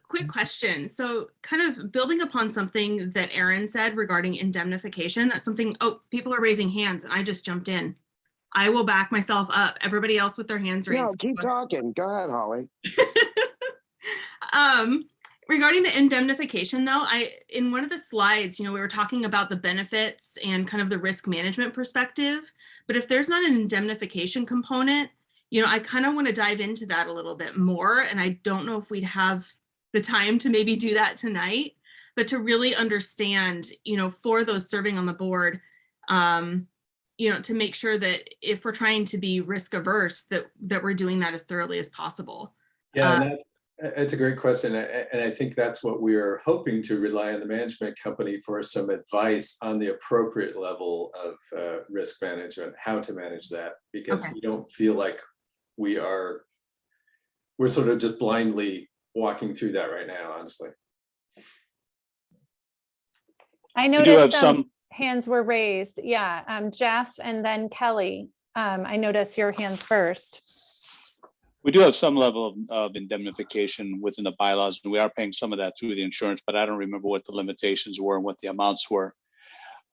Quick question. So kind of building upon something that Aaron said regarding indemnification, that's something, oh, people are raising hands and I just jumped in. I will back myself up. Everybody else with their hands raised. No, keep talking. Go ahead, Holly. Regarding the indemnification though, in one of the slides, you know, we were talking about the benefits and kind of the risk management perspective, but if there's not an indemnification component, you know, I kind of want to dive into that a little bit more. And I don't know if we'd have the time to maybe do that tonight, but to really understand, you know, for those serving on the board, you know, to make sure that if we're trying to be risk averse, that we're doing that as thoroughly as possible. Yeah, and it's a great question. And I think that's what we're hoping to rely on the management company for, some advice on the appropriate level of risk management, how to manage that, because we don't feel like we're sort of just blindly walking through that right now, honestly. I We do noticed have some some, hands were raised. Yeah, Jeff and then Kelly. I noticed your hands first. we do have some level of indemnification within the bylaws, and we are paying some of that through the insurance, but I don't remember what the limitations were and what the amounts were.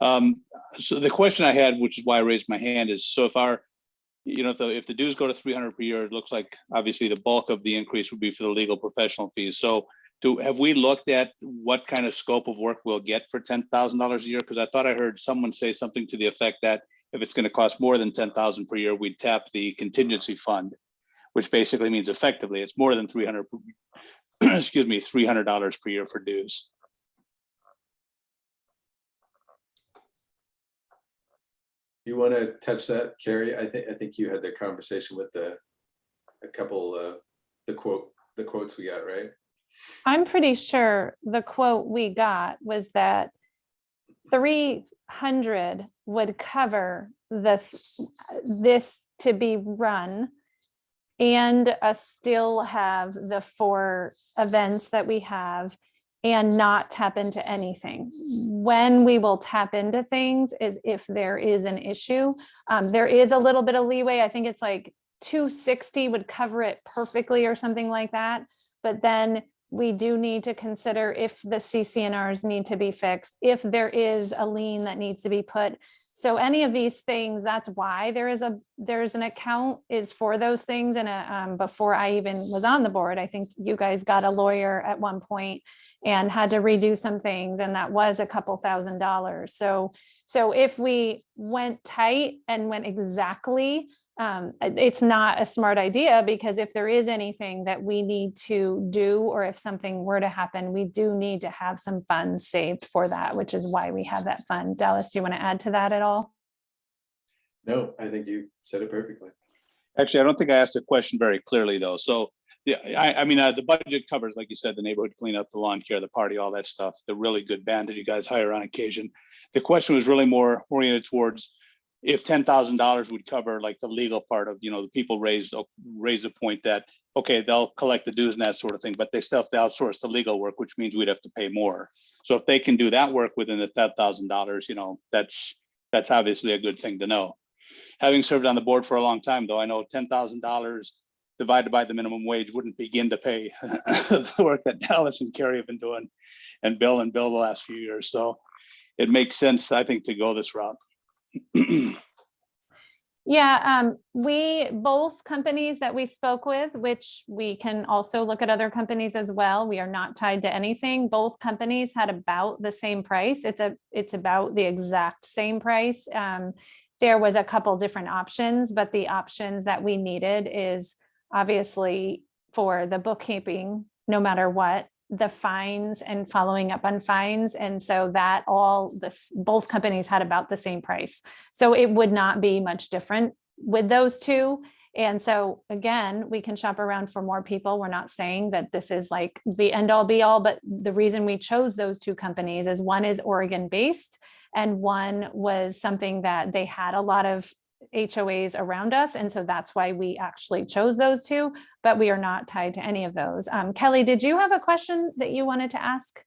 So the question I had, which is why I raised my hand, is so if the dues go to 300 per year, it looks like obviously the bulk of the increase would be for the legal professional fees. So have we looked at what kind of scope of work we'll get for $10,000 a year? Because I thought I heard someone say something to the effect that if it's going to cost more than $10,000 per year, we'd tap the contingency fund, which basically means effectively it's more than $300 per year for dues. You want to touch that, Carrie? I think you had the conversation with a couple the quotes we got, right? I'm pretty sure the quote we got was that 300 would cover this to be run and still have the 4 events that we have and not tap into anything. When we will tap into things is if there is an issue. There is a little bit of leeway. I think it's like 260 would cover it perfectly or something like that. But then we do need to consider if the CCNRs need to be fixed, if there is a lien that needs to be put. So any of these things, that's why there's an account is for those things. And before I even was on the board, I think you guys got a lawyer at one point and had to redo some things, and that was a couple $1,000s. So if we went tight and went exactly, it's not a smart idea, because if there is anything that we need to do, or if something were to happen, we do need to have some funds saved for that, which is why we have that fund. Dallas, do you want to add to that at all? No, I think you said it perfectly. Actually, I don't think I asked the question very clearly though. So yeah, I mean, the budget covers, like you said, the neighborhood cleanup, the lawn care, the party, all that stuff, the really good band that you guys hire on occasion. The question was really more oriented towards if $10,000 would cover like the legal part of, you know, the people raise a point that, okay, they'll collect the dues and that sort of thing, but they still have to outsource the legal work, which means we'd have to pay more. So if they can do that work within the $10,000, you know, that's obviously a good thing to know. Having served on the board for a long time, though, I know $10,000 divided by the minimum wage wouldn't begin to pay the work that Dallas and Carrie have been doing, and Bill the last few years. So it makes sense, I think, to go this route. Yeah, both companies that we spoke with, which we can also look at other companies as well. We are not tied to anything. Both companies had about the same price. It's about the exact same price. There was a couple different options, but the options that we needed is obviously for the bookkeeping, no matter what, the fines and following up on fines. And so that both companies had about the same price. So it would not be much different with those two. And so again, we can shop around for more people. We're not saying that this is like the end all be all, but the reason we chose those two companies is one is Oregon based and one was something that they had a lot of HOAs around us. And so that's why we actually chose those two, but we are not tied to any of those. Kelly, did you have a question that you wanted to ask?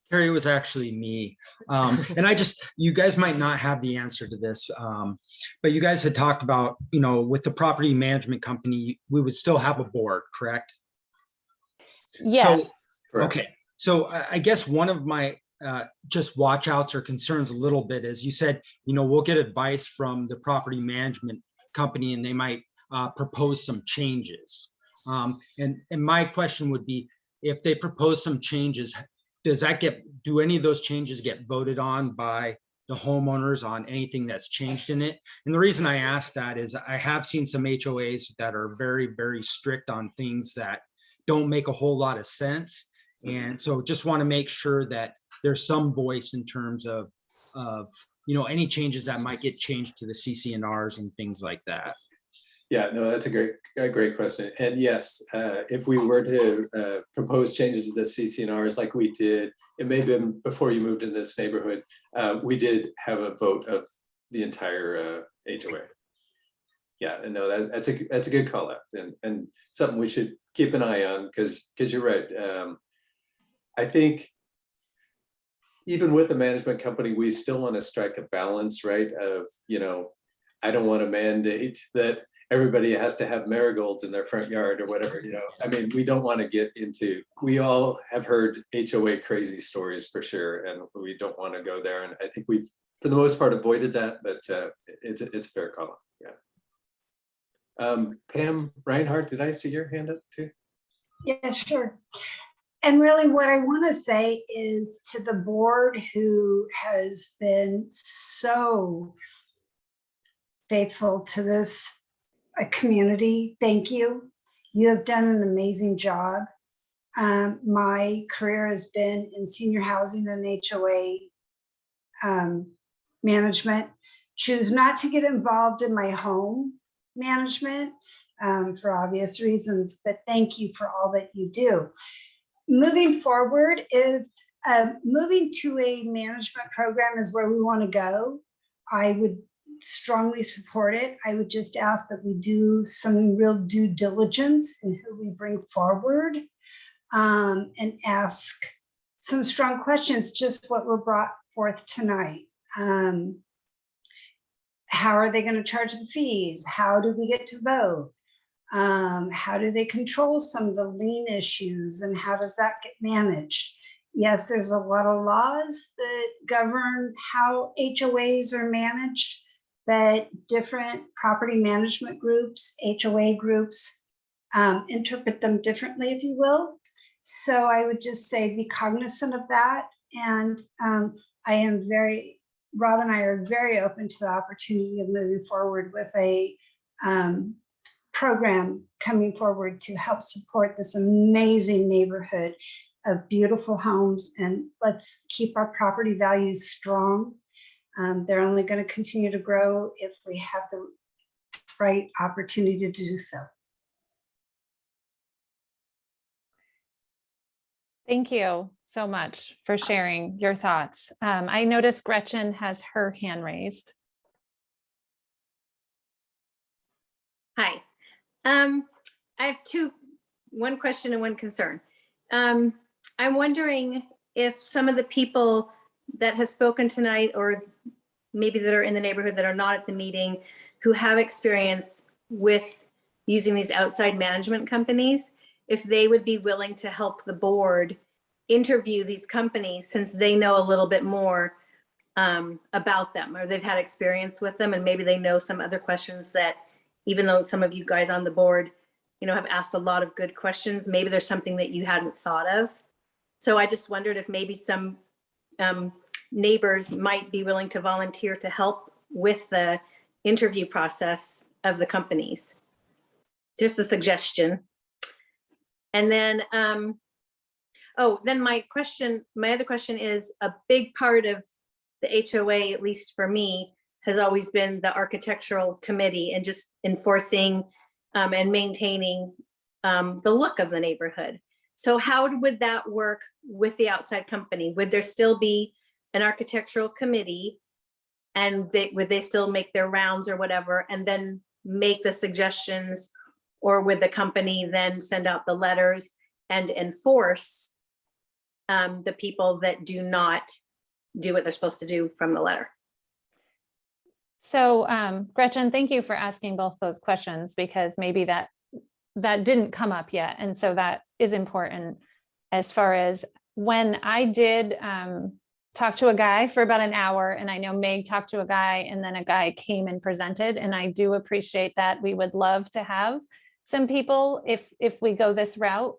Carrie, it was actually me. And you guys might not have the answer to this, but you guys had talked about, you know, with the property management company, we would still have a board, correct? Yes. So, okay. So I guess one of my just watch outs or concerns a little bit is you said, you know, we'll get advice from the property management company and they might propose some changes. And my question would be, if they propose some changes, do any of those changes get voted on by the homeowners on anything that's changed in it? And the reason I ask that is I have seen some HOAs that are very, very strict on things that don't make a whole lot of sense. And so just want to make sure that there's some voice in terms of, you know, any changes that might get changed to the CC&Rs and things like that. Yeah, no, that's a great question. And yes, if we were to propose changes to the CC&Rs like we did, it may have been before you moved into this neighborhood, we did have a vote of the entire HOA. Yeah, and no, that's a good call out and something we should keep an eye on because you're right. I think even with the management company, we still want to strike a balance, right? Of, you know, I don't want to mandate that everybody has to have marigolds in their front yard or whatever, you know. I mean, we don't want to get into, we all have heard HOA crazy stories for sure, and we don't want to go there. And I think we've, for the most part, avoided that, but it's a fair call, yeah. Pam Reinhardt, did I see your hand up too? Yeah, sure. And really what I want to say is to the board who has been so faithful to this community, thank you. You have done an amazing job. My career has been in senior housing and HOA management. Choose not to get involved in my home management for obvious reasons, but thank you for all that you do. Moving forward, if moving to a management program is where we want to go, I would strongly support it. I would just ask that we do some real due diligence in who we bring forward and ask some strong questions, just what were brought forth tonight. How are they going to charge the fees? How do we get to vote? How do they control some of the lien issues and how does that get managed? Yes, there's a lot of laws that govern how HOAs are managed, but different property management groups, HOA groups, interpret them differently, if you will. So I would just say be cognizant of that. And Rob and I are very open to the opportunity of moving forward with a program coming forward to help support this amazing neighborhood of beautiful homes, and let's keep our property values strong. They're only going to continue to grow if we have the right opportunity to do so. Thank you so much for sharing your thoughts. I noticed Gretchen has her hand raised. Hi. I have one question and one concern. I'm wondering if some of the people that have spoken tonight, or maybe that are in the neighborhood that are not at the meeting, who have experience with using these outside management companies, if they would be willing to help the board interview these companies, since they know a little bit more about them, or they've had experience with them, and maybe they know some other questions that, even though some of you guys on the board, have asked a lot of good questions, maybe there's something that you hadn't thought of. So I just wondered if maybe some neighbors might be willing to volunteer to help with the interview process of the companies. Just a suggestion. And then, then my other question is, a big part of the HOA, at least for me, has always been the architectural committee and just enforcing and maintaining the look of the neighborhood. So how would that work with the outside company? Would there still be an architectural committee, and would they still make their rounds or whatever, and then make the suggestions, or would the company then send out the letters and enforce the people that do not do what they're supposed to do from the letter? So Gretchen, thank you for asking both those questions, because maybe that didn't come up yet. And so that is important. As far as when I did talk to a guy for about an hour, and I know Meg talked to a guy, and then a guy came and presented, and I do appreciate that. We would love to have some people, if we go this route,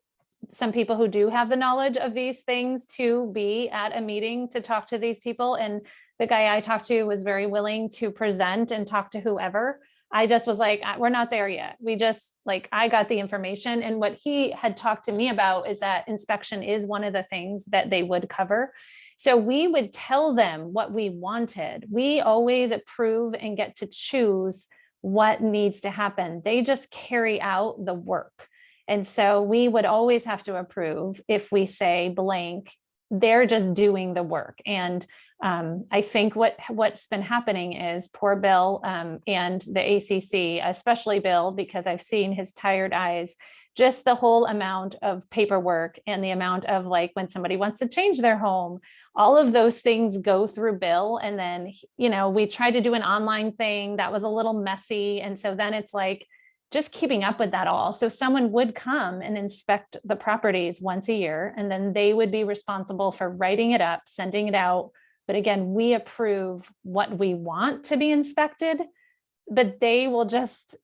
some people who do have the knowledge of these things to be at a meeting to talk to these people. And the guy I talked to was very willing to present and talk to whoever. I just was like, we're not there yet. We just, like, I got the information, and what he had talked to me about is that inspection is one of the things that they would cover. So we would tell them what we wanted. We always approve and get to choose what needs to happen. They just carry out the work. And so we would always have to approve if we say blank, they're just doing the work. And I think what's been happening is poor Bill and the ACC, especially Bill, because I've seen his tired eyes, just the whole amount of paperwork and the amount of, like, when somebody wants to change their home, all of those things go through Bill. And then, we tried to do an online thing that was a little messy. And so then it's like, just keeping up with that all. So someone would come and inspect the properties once a year, and then they would be responsible for writing it up, sending it out. But again, we approve what we want to be inspected, but they will just,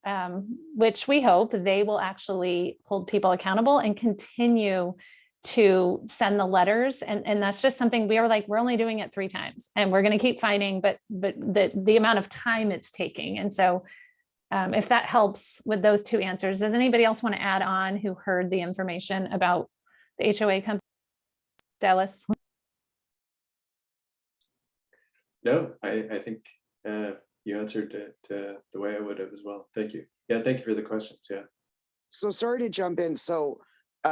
which we hope they will actually hold people accountable and continue to send the letters. And that's just something we are like, we're only doing it 3 times and we're going to keep fighting, but the amount of time it's taking. And so if that helps with those 2 answers, does anybody else want to add on who heard the information about the HOA company? Dallas? No, I think you answered it the way I would have as well. Thank you. Yeah, thank you for the questions. Yeah. So sorry to jump in. So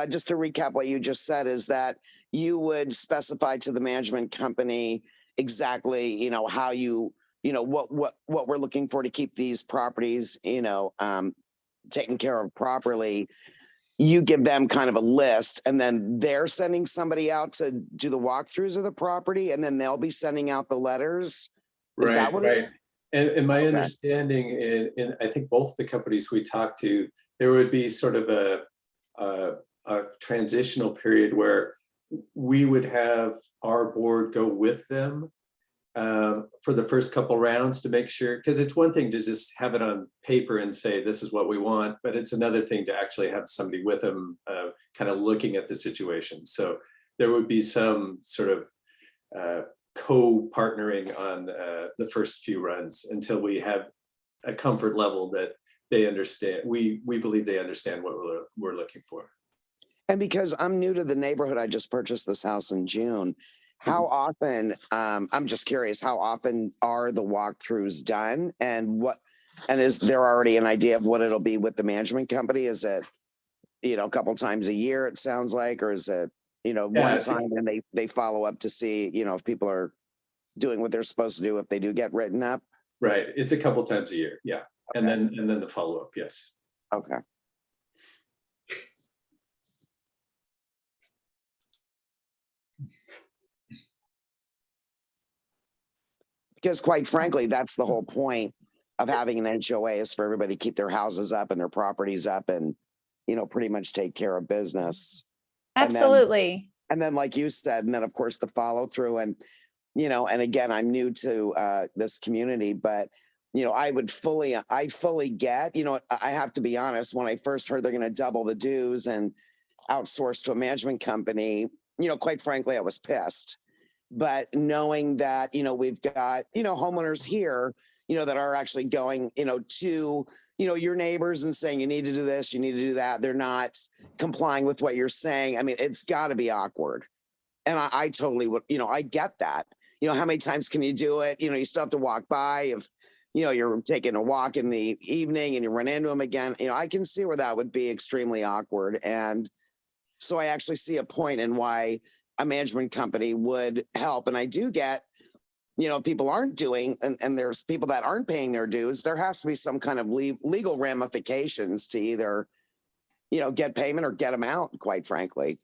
just to recap what you just said is that you would specify to the management company exactly, how you, what we're looking for to keep these properties, taken care of properly. You give them kind of a list, and then they're sending somebody out to do the walkthroughs of the property, and then they'll be sending out the letters. Is that what right. And my understanding, in I think both the companies we talked to, there would be sort of a transitional period where we would have our board go with them for the first couple rounds to make sure, because it's one thing to just have it on paper and say, this is what we want, but it's another thing to actually have somebody with them kind of looking at the situation. So there would be some sort of co-partnering on the first few runs until we have a comfort level that they understand, we believe they understand what we're looking for. And because I'm new to the neighborhood, I just purchased this house in June. How often, I'm just curious, how often are the walkthroughs done, and is there already an idea of what it'll be with the management company? Is it, a couple times a year, it sounds like, or is it, one time and they follow up to see, if people are doing what they're supposed to do, if they do get written up? Right. It's a couple times a year. Yeah. Okay. And then the follow-up. Yes. Okay. Because quite frankly, that's the whole point of having an HOA, is for everybody to keep their houses up and their properties up and, pretty much take care of business. Absolutely. And then, like you said, and then of course the follow through, and, and again, I'm new to this community, but, I fully get, I have to be honest, when I first heard they're going to double the dues and outsource to a management company, quite frankly, I was pissed. But knowing that, we've got, homeowners here, that are actually going, to, your neighbors and saying, you need to do this, you need to do that. They're not complying with what you're saying. I mean, it's got to be awkward. And I totally would, I get that. How many times can you do it? You still have to walk by. If, you're taking a walk in the evening and you run into them again, I can see where that would be extremely awkward. And so I actually see a point in why a management company would help. And I do get, people aren't doing, and there's people that aren't paying their dues. There has to be some kind of legal ramifications to either, get payment or get them out, quite frankly.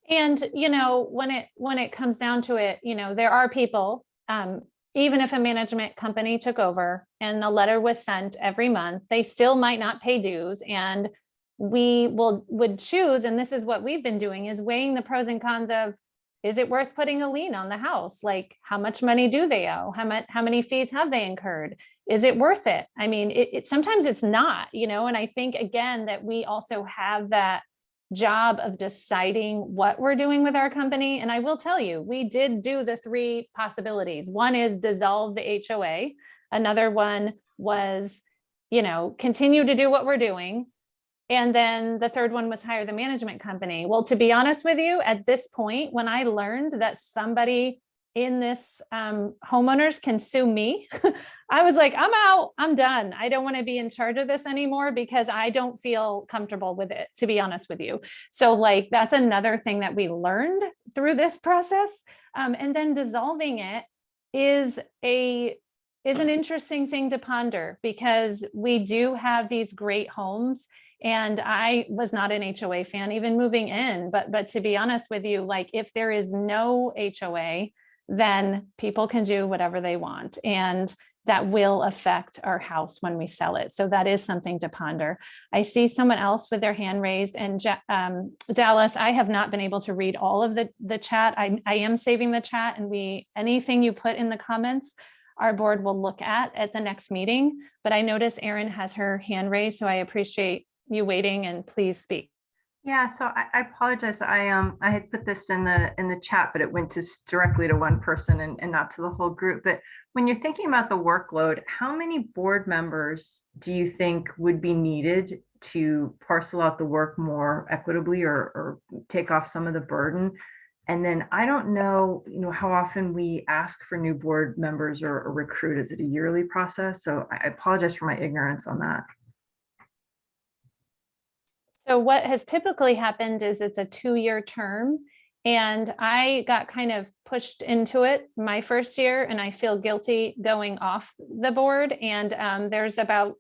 And, when it comes down to it, there are people, even if a management company took over and a letter was sent every month, they still might not pay dues. And we would choose, and this is what we've been doing, is weighing the pros and cons of, is it worth putting a lien on the house? Like, how much money do they owe? How many fees have they incurred? Is it worth it? I mean, it sometimes it's not, and I think, again, that we also have that job of deciding what we're doing with our company. And I will tell you, we did do the 3 possibilities. One is dissolve the HOA. Another one was, continue to do what we're doing. And then the third one was hire the management company. Well, to be honest with you, at this point, when I learned that somebody in this homeowners can sue me, I was like, I'm out, I'm done. I don't want to be in charge of this anymore because I don't feel comfortable with it, to be honest with you. So like, that's another thing that we learned through this process. And then dissolving it is an interesting thing to ponder, because we do have these great homes. And I was not an HOA fan even moving in, but to be honest with you, like, if there is no HOA, then people can do whatever they want, and that will affect our house when we sell it. So that is something to ponder. I see someone else with their hand raised, and Dallas, I have not been able to read all of the chat. I am saving the chat, and anything you put in the comments, our board will look at the next meeting. But I notice Erin has her hand raised, so I appreciate you waiting, and please speak. Yeah, so I apologize. I had put this in the chat, but it went directly to one person and not to the whole group. But when you're thinking about the workload, how many board members do you think would be needed to parcel out the work more equitably, or take off some of the burden? And then I don't know, how often we ask for new board members or recruit. Is it a yearly process? So I apologize for my ignorance on that. So what has typically happened is it's a 2-year term, and I got kind of pushed into it my first year, and I feel guilty going off the board. And there's about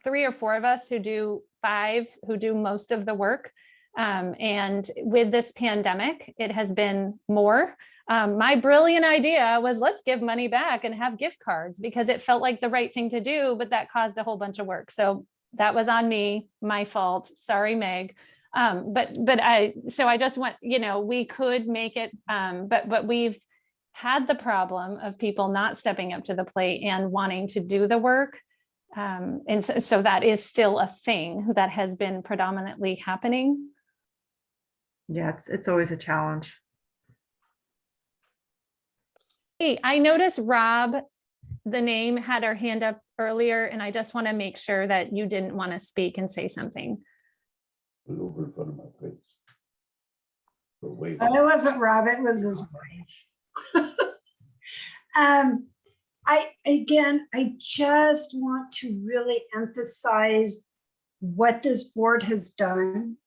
3 or 4 of us who do 5 who do most of the work. And with this pandemic, it has been more. My brilliant idea was, let's give money back and have gift cards, because it felt like the right thing to do, but that caused a whole bunch of work. So that was on me, my fault. Sorry, Meg. So I just want, we could make it, but we've had the problem of people not stepping up to the plate and wanting to do the work. And so that is still a thing that has been predominantly happening. Yeah, it's always a challenge. Hey, I noticed Rob, the name, had her hand up earlier, and I just want to make sure that you didn't want to speak and say something. Put it over in front of my face. Or wave it. It wasn't Rob, it was his wife. I just want to really emphasize what this board has done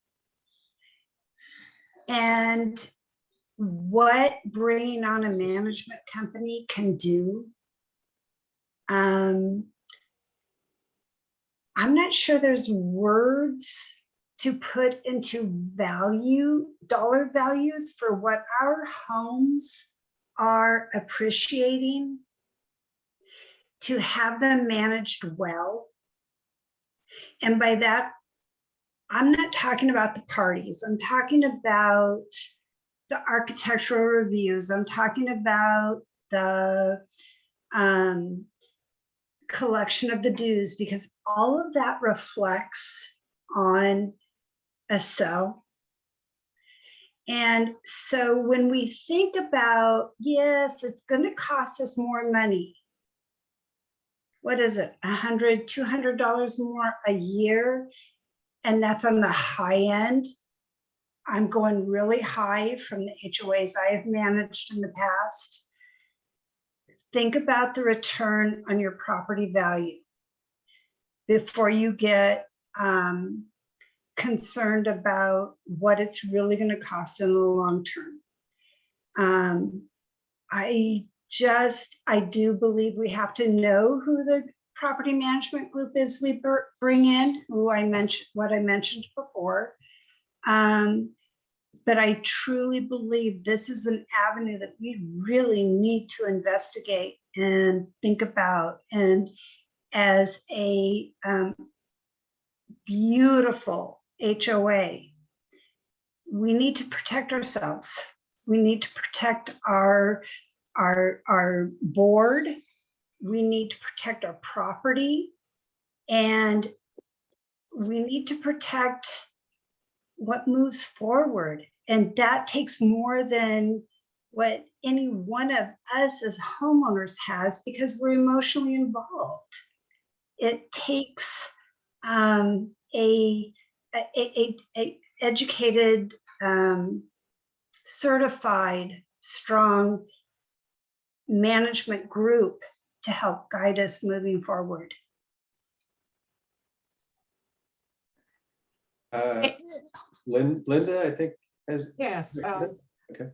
and what bringing on a management company can do. I'm not sure there's words to put into dollar values for what our homes are appreciating, to have them managed well. And by that, I'm not talking about the parties. I'm talking about the architectural reviews. I'm talking about the collection of the dues, because all of that reflects on a sell. And so when we think about, yes, it's going to cost us more money. What is it? $100, $200 more a year. And that's on the high end. I'm going really high from the HOAs I have managed in the past. Think about the return on your property value before you get concerned about what it's really going to cost in the long term. I do believe we have to know who the property management group is we bring in, what I mentioned before. But I truly believe this is an avenue that we really need to investigate and think about. And as a beautiful HOA, we need to protect ourselves. We need to protect our board. We need to protect our property, and we need to protect what moves forward. And that takes more than what any one of us as homeowners has, because we're emotionally involved. It takes a educated, certified, strong management group to help guide us moving forward. Linda, I think has. Yes. Okay.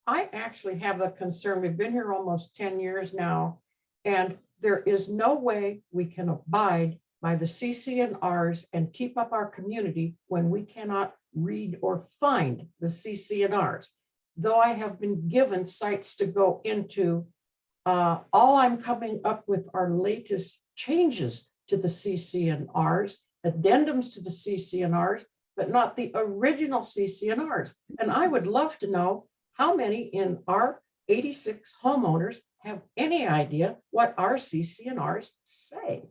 I actually have a concern. We've been here almost 10 years now, and there is no way we can abide by the CC&Rs and keep up our community when we cannot read or find the CC&Rs. Though I have been given sites to go into, all I'm coming up with are latest changes to the CC&Rs, addendums to the CC&Rs, but not the original CC&Rs. And I would love to know how many in our 86 homeowners have any idea what our CC&Rs say.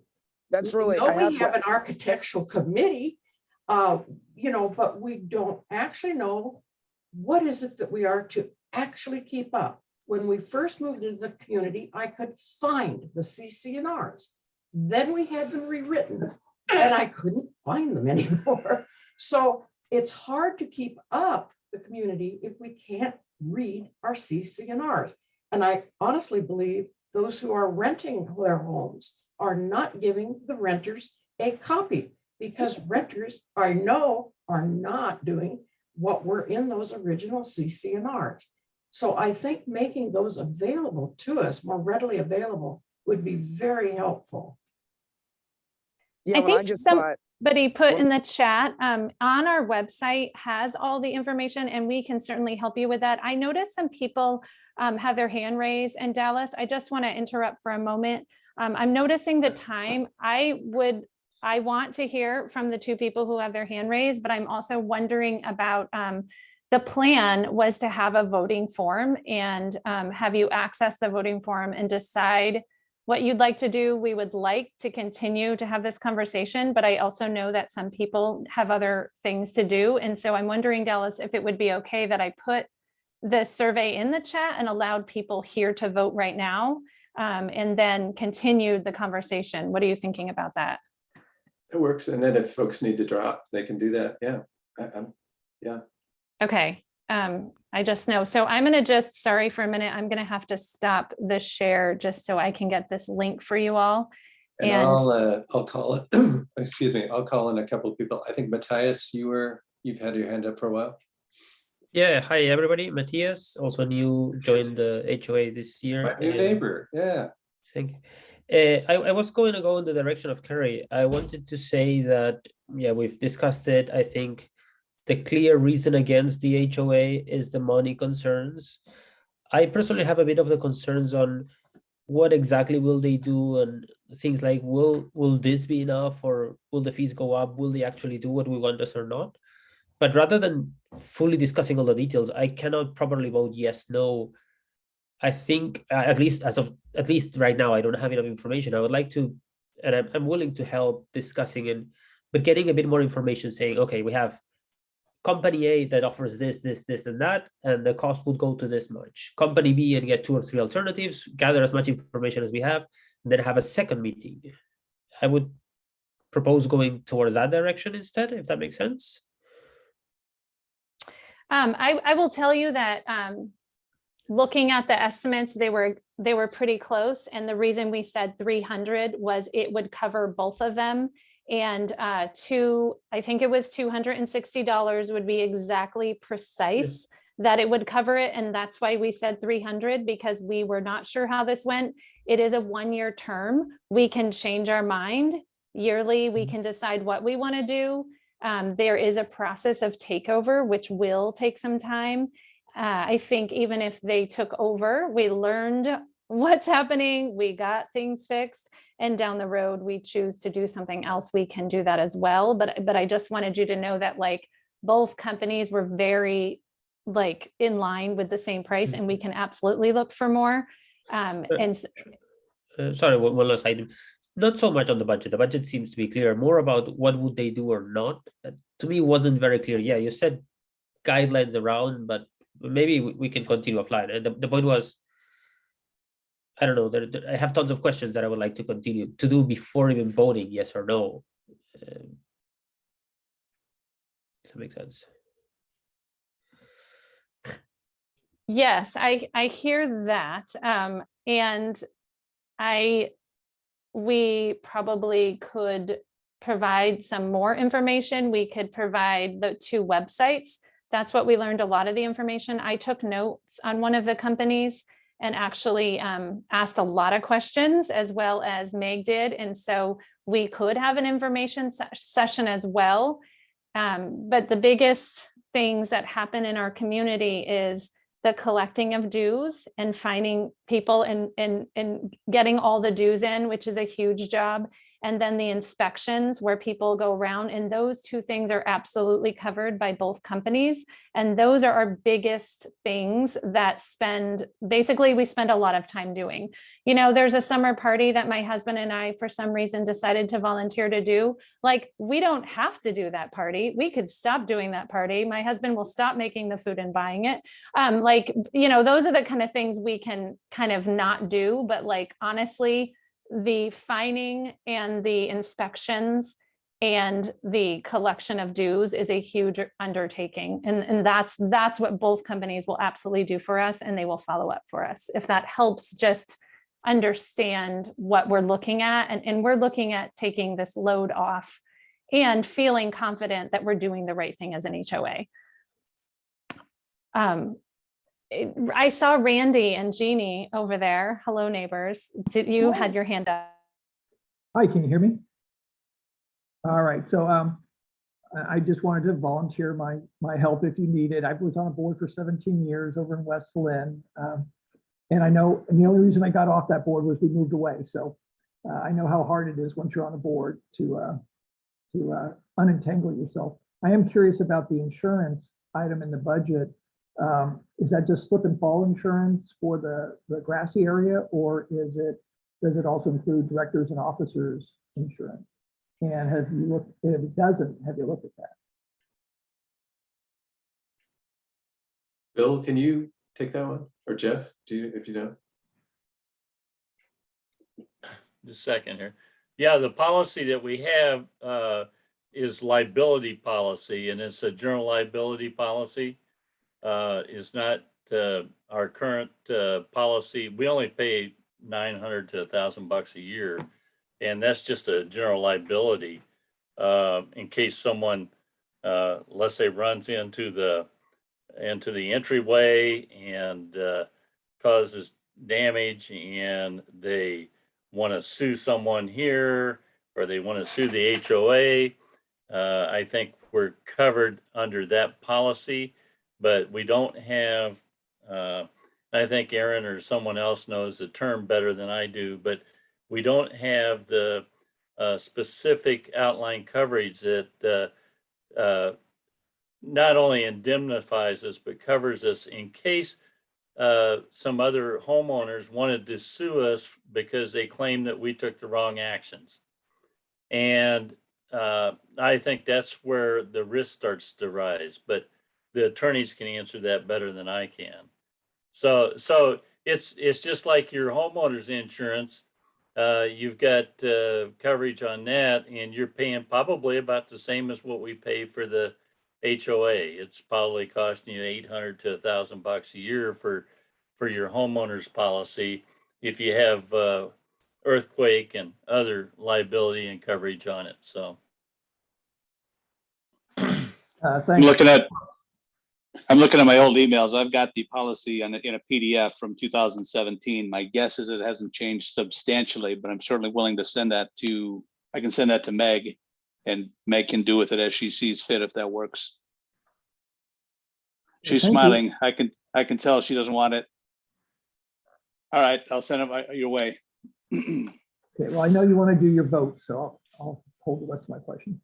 That's really, We have an architectural committee, but we don't actually know what is it that we are to actually keep up. When we first moved into the community, I could find the CC&Rs. Then we had them rewritten, and I couldn't find them anymore. So it's hard to keep up the community if we can't read our CC&Rs. And I honestly believe those who are renting their homes are not giving the renters a copy, because renters I know are not doing what were in those original CC&Rs. So I think making those available to us, more readily available, would be very helpful. Yeah, I think somebody put in the chat, on our website has all the information, and we can certainly help you with that. I noticed some people have their hand raised, and Dallas, I just want to interrupt for a moment. I'm noticing the time. I want to hear from the two people who have their hand raised, but I'm also wondering about the plan was to have a voting form, and have you access the voting form and decide what you'd like to do. We would like to continue to have this conversation, but I also know that some people have other things to do. And so I'm wondering, Dallas, if it would be okay that I put the survey in the chat and allowed people here to vote right now. and then continued the conversation. What are you thinking about that? It works. And then if folks need to drop, they can do that. Yeah. Yeah. Okay. I just know. So I'm going to just, sorry for a minute. I'm going to have to stop the share just so I can get this link for you all. And I'll call it, excuse me, I'll call in a couple of people. I think Matthias, you've had your hand up for a while. Yeah, hi everybody. Matthias, also new, joined the HOA this year. My new neighbor, yeah. Thank you. I was going to go in the direction of Kerry. I wanted to say that, yeah, we've discussed it. I think the clear reason against the HOA is the money concerns. I personally have a bit of the concerns on what exactly will they do, and things like, will this be enough, or will the fees go up? Will they actually do what we want us or not? But rather than fully discussing all the details, I cannot properly vote yes, no. I think at least right now, I don't have enough information. I would like to, and I'm willing to help discussing it, but getting a bit more information saying, okay, we have company A that offers this, and that, and the cost would go to this much. Company B, and get 2 or 3 alternatives, gather as much information as we have, and then have a second meeting. I would propose going towards that direction instead, if that makes sense. I will tell you that looking at the estimates, they were pretty close. And the reason we said 300 was it would cover both of them. And I think it was $260 would be exactly precise that it would cover it. And that's why we said 300, because we were not sure how this went. It is a 1-year term. We can change our mind yearly. We can decide what we want to do. There is a process of takeover, which will take some time. I think even if they took over, we learned what's happening, we got things fixed, and down the road, we choose to do something else, we can do that as well. But I just wanted you to know that like both companies were very like in line with the same price, and we can absolutely look for more. Sorry, one last item. Not so much on the budget. The budget seems to be clear. More about what would they do or not. To me, wasn't very clear. Yeah, you said guidelines around, but maybe we can continue offline. And the point was, I don't know. I have tons of questions that I would like to continue to do before even voting yes or no. Does that make sense? Yes, I hear that. And we probably could provide some more information. We could provide the 2 websites. That's what we learned a lot of the information. I took notes on one of the companies and actually asked a lot of questions, as well as Meg did. And so we could have an information session as well. But the biggest things that happen in our community is the collecting of dues and finding people and getting all the dues in, which is a huge job. And then the inspections where people go around, and those 2 things are absolutely covered by both companies. And those are our biggest things that we spend a lot of time doing. You know, there's a summer party that my husband and I, for some reason, decided to volunteer to do. Like, we don't have to do that party. We could stop doing that party. My husband will stop making the food and buying it. Like, you know, those are the kind of things we can kind of not do, but like, honestly, the fining and the inspections and the collection of dues is a huge undertaking. And that's what both companies will absolutely do for us, and they will follow up for us. If that helps just understand what we're looking at, and we're looking at taking this load off and feeling confident that we're doing the right thing as an HOA. I saw Randy and Jeannie over there. Hello, neighbors. Did you had your hand up? Hi, can you hear me? All right, so I just wanted to volunteer my help if you need it. I was on a board for 17 years over in West Lynn. And I know, and the only reason I got off that board was we moved away. So I know how hard it is once you're on a board to unentangle yourself. I am curious about the insurance item in the budget. Is that just slip and fall insurance for the grassy area, or does it also include directors and officers insurance? And have you looked, if it doesn't, have you looked at that? Bill, can you take that one? Or Jeff, if you know? just a second here. Yeah, the policy that we have is liability policy, and it's a general liability policy. It's not our current policy. We only pay $900 to $1,000 a year, and that's just a general liability in case someone, let's say, runs into the entryway and causes damage, and they want to sue someone here, or they want to sue the HOA. I think we're covered under that policy, but we don't have, I think Aaron or someone else knows the term better than I do, but we don't have the specific outline coverage that not only indemnifies us, but covers us in case some other homeowners wanted to sue us because they claim that we took the wrong actions. And I think that's where the risk starts to rise, but the attorneys can answer that better than I can. So it's just like your homeowner's insurance. You've got coverage on that, and you're paying probably about the same as what we pay for the HOA. It's probably costing you $800 to $1,000 a year for your homeowner's policy if you have earthquake and other liability and coverage on it. So I'm looking at my old emails. I've got the policy in a PDF from 2017. My guess is it hasn't changed substantially, but I'm certainly willing to send that to, I can send that to Meg, and Meg can do with it as she sees fit, if that works. She's smiling. I can tell she doesn't want it. All right, I'll send it your way. Okay, well, I know you want to do your vote, so I'll hold the rest of my question.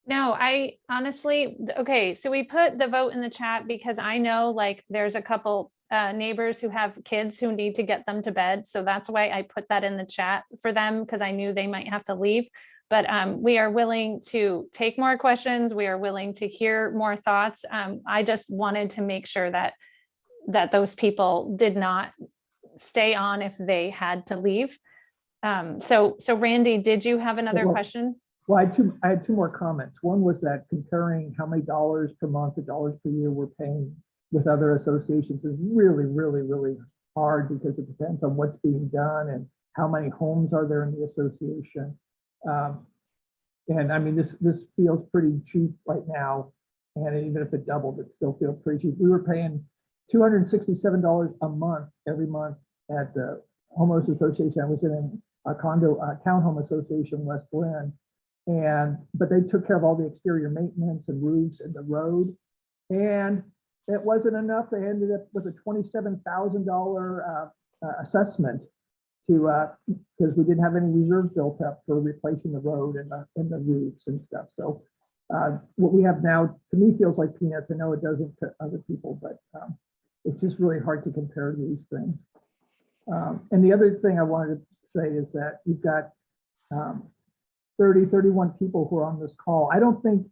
No, I honestly, okay, so we put the vote in the chat because I know like there's a couple neighbors who have kids who need to get them to bed. So that's why I put that in the chat for them, because I knew they might have to leave. But we are willing to take more questions. We are willing to hear more thoughts. I just wanted to make sure that those people did not stay on if they had to leave. So Randy, did you have another question? Well, I had two more comments. One was that comparing how many dollars per month or dollars per year we're paying with other associations is really, really, really hard, because it depends on what's being done and how many homes are there in the association. And I mean, this feels pretty cheap right now. And even if it doubled, it still feels pretty cheap. We were paying $267 a month every month at the homeowners association. I was in a townhome association, West Lynn. But they took care of all the exterior maintenance and roofs and the road. And it wasn't enough. They ended up with a $27,000 assessment because we didn't have any reserve built up for replacing the road and the roofs and stuff. So what we have now, to me, feels like peanuts. I know it doesn't to other people, but it's just really hard to compare these things. And the other thing I wanted to say is that you've got 31 people who are on this call. I don't think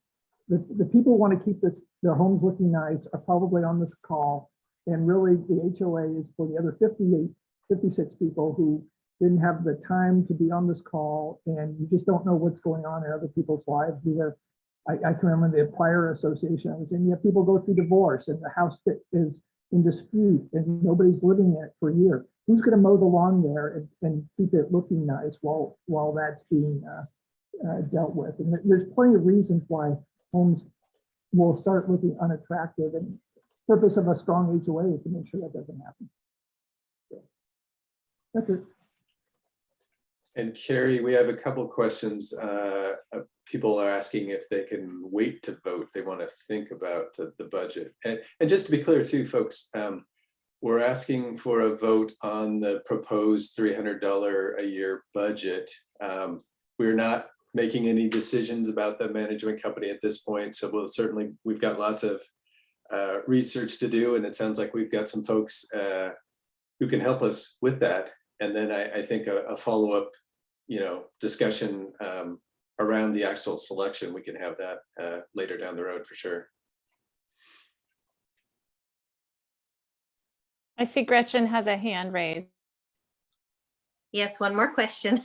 the people who want to keep their homes looking nice are probably on this call. And really the HOA is for the other 56 people who didn't have the time to be on this call, and you just don't know what's going on in other people's lives. I can remember the prior association I was in, you have people go through divorce and the house that is in dispute and nobody's living in it for a year. Who's going to mow the lawn there and keep it looking nice while that's being dealt with? And there's plenty of reasons why homes will start looking unattractive, and the purpose of a strong HOA is to make sure that doesn't happen. So that's it. And Carrie, we have a couple of questions. People are asking if they can wait to vote. They want to think about the budget. And just to be clear too, folks, we're asking for a vote on the proposed $300 a year budget. We're not making any decisions about the management company at this point. So we've got lots of research to do, and it sounds like we've got some folks who can help us with that. And then I think a follow-up, discussion around the actual selection, we can have that later down the road for sure. I see Gretchen has a hand raised. Yes, one more question.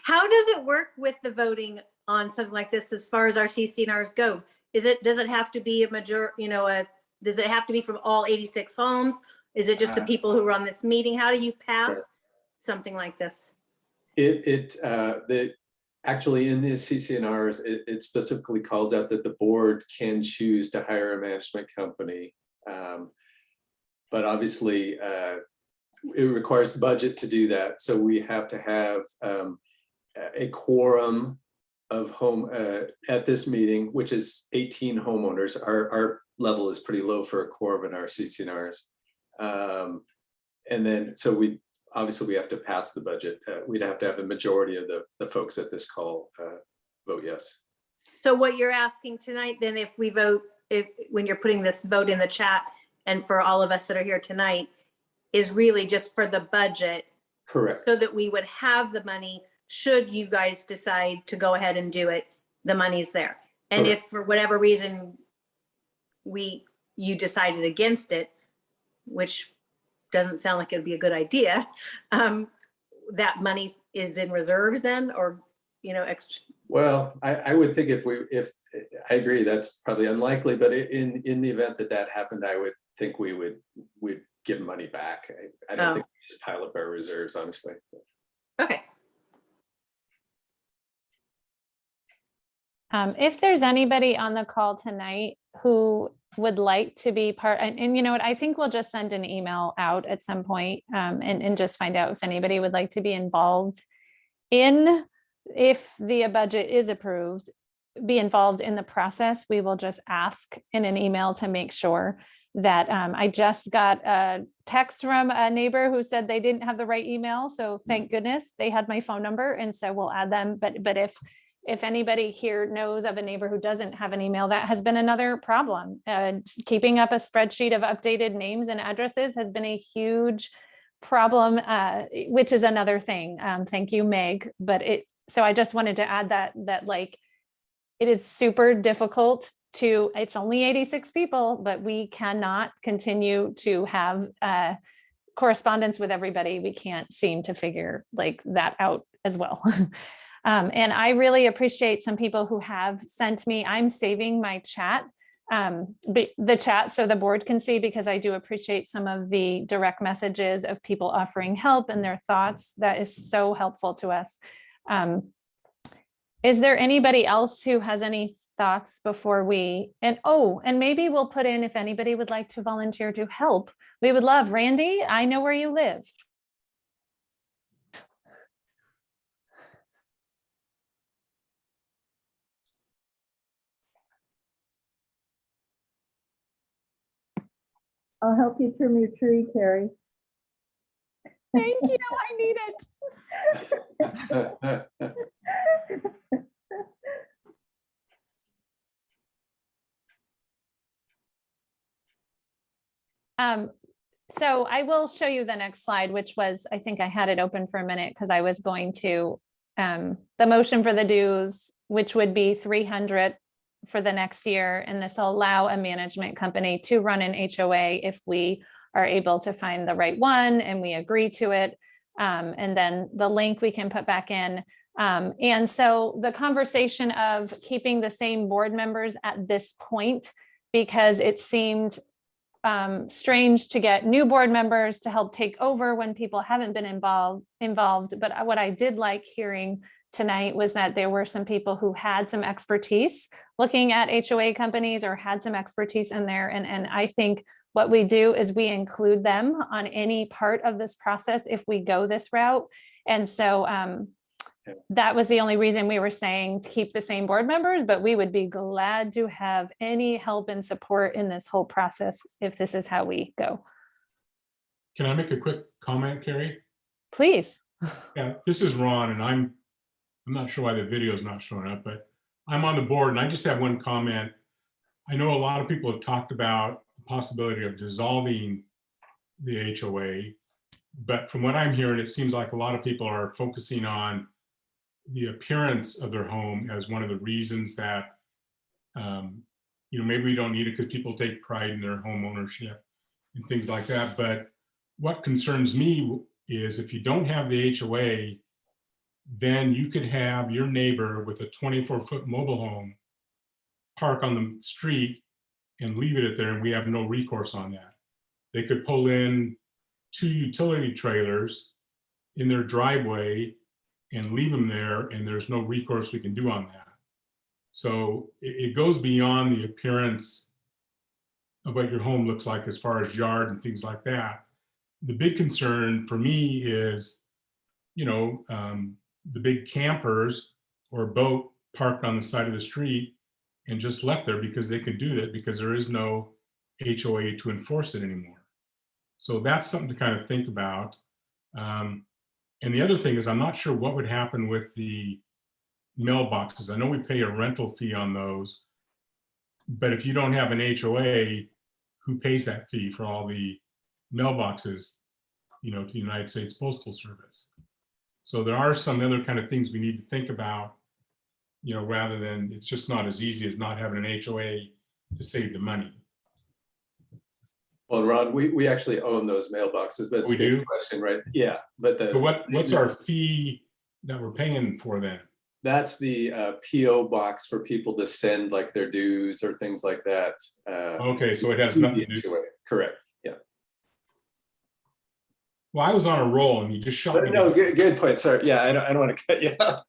How does it work with the voting on something like this as far as our CCNRs go? Does it have to be a major, does it have to be from all 86 homes? Is it just the people who were on this meeting? How do you pass something like this? Actually in the CCNRs, it specifically calls out that the board can choose to hire a management company. But obviously it requires budget to do that. So we have to have a quorum of home at this meeting, which is 18 homeowners. Our level is pretty low for a quorum in our CCNRs. And then, so we have to pass the budget. We'd have to have a majority of the folks at this call vote yes. So what you're asking tonight, then, if we vote, when you're putting this vote in the chat, and for all of us that are here tonight, is really just for the budget. Correct. So that we would have the money, should you guys decide to go ahead and do it, the money's there. And Correct. if for whatever reason you decided against it, which doesn't sound like it'd be a good idea, that money is in reserves then, or extra. Well, I would think if I agree, that's probably unlikely, but in the event that happened, I would think we'd give money back. I don't think we just pile up our reserves, honestly. Okay. If there's anybody on the call tonight who would like to be part, and you know what, I think we'll just send an email out at some point and just find out if anybody would like to be involved in, if the budget is approved, be involved in the process. We will just ask in an email to make sure that I just got a text from a neighbor who said they didn't have the right email. So thank goodness they had my phone number. And so we'll add them. But if anybody here knows of a neighbor who doesn't have an email, that has been another problem. Keeping up a spreadsheet of updated names and addresses has been a huge problem, which is another thing. Thank you, Meg. So I just wanted to add that like, it is super difficult it's only 86 people, but we cannot continue to have correspondence with everybody. We can't seem to figure like that out as well. And I really appreciate some people who have sent me, I'm saving my chat, the chat so the board can see, because I do appreciate some of the direct messages of people offering help and their thoughts. That is so helpful to us. Is there anybody else who has any thoughts before and maybe we'll put in, if anybody would like to volunteer to help, we would love. Randy, I know where you live. I'll help you trim your tree, Carrie. Thank you, I need it. So I will show you the next slide, which was, I think I had it open for a minute because I was going to, the motion for the dues, which would be 300 for the next year. And this will allow a management company to run an HOA if we are able to find the right one and we agree to it. And then the link we can put back in. And so the conversation of keeping the same board members at this point, because it seemed strange to get new board members to help take over when people haven't been involved. But what I did like hearing tonight was that there were some people who had some expertise looking at HOA companies or had some expertise in there. And I think what we do is we include them on any part of this process if we go this route. And so that was the only reason we were saying to keep the same board members, but we would be glad to have any help and support in this whole process if this is how we go. Can I make a quick comment, Carrie? Please. Yeah, this is Ron, and I'm not sure why the video is not showing up, but I'm on the board, and I just have one comment. I know a lot of people have talked about the possibility of dissolving the HOA, but from what I'm hearing, it seems like a lot of people are focusing on the appearance of their home as one of the reasons that, maybe we don't need it because people take pride in their home ownership and things like that. But what concerns me is if you don't have the HOA, then you could have your neighbor with a 24-foot mobile home park on the street and leave it there, and we have no recourse on that. They could pull in 2 utility trailers in their driveway and leave them there, and there's no recourse we can do on that. So it goes beyond the appearance of what your home looks like as far as yard and things like that. The big concern for me is, the big campers or boat parked on the side of the street and just left there because they could do that because there is no HOA to enforce it anymore. So that's something to kind of think about. And the other thing is, I'm not sure what would happen with the mailboxes. I know we pay a rental fee on those, but if you don't have an HOA, who pays that fee for all the mailboxes, to the United States Postal Service? So there are some other kind of things we need to think about, rather than, it's just not as easy as not having an HOA to save the money. Well, Ron, we actually own those mailboxes, but it's We a good do? question, right? Yeah, but But what's our fee that we're paying for then? that's the PO box for people to send like their dues or things like that. Okay, so it has nothing to do. Correct. Yeah. Well, I was on a roll and you just shot me. No, good point. Sorry. Yeah, I don't want to cut you off.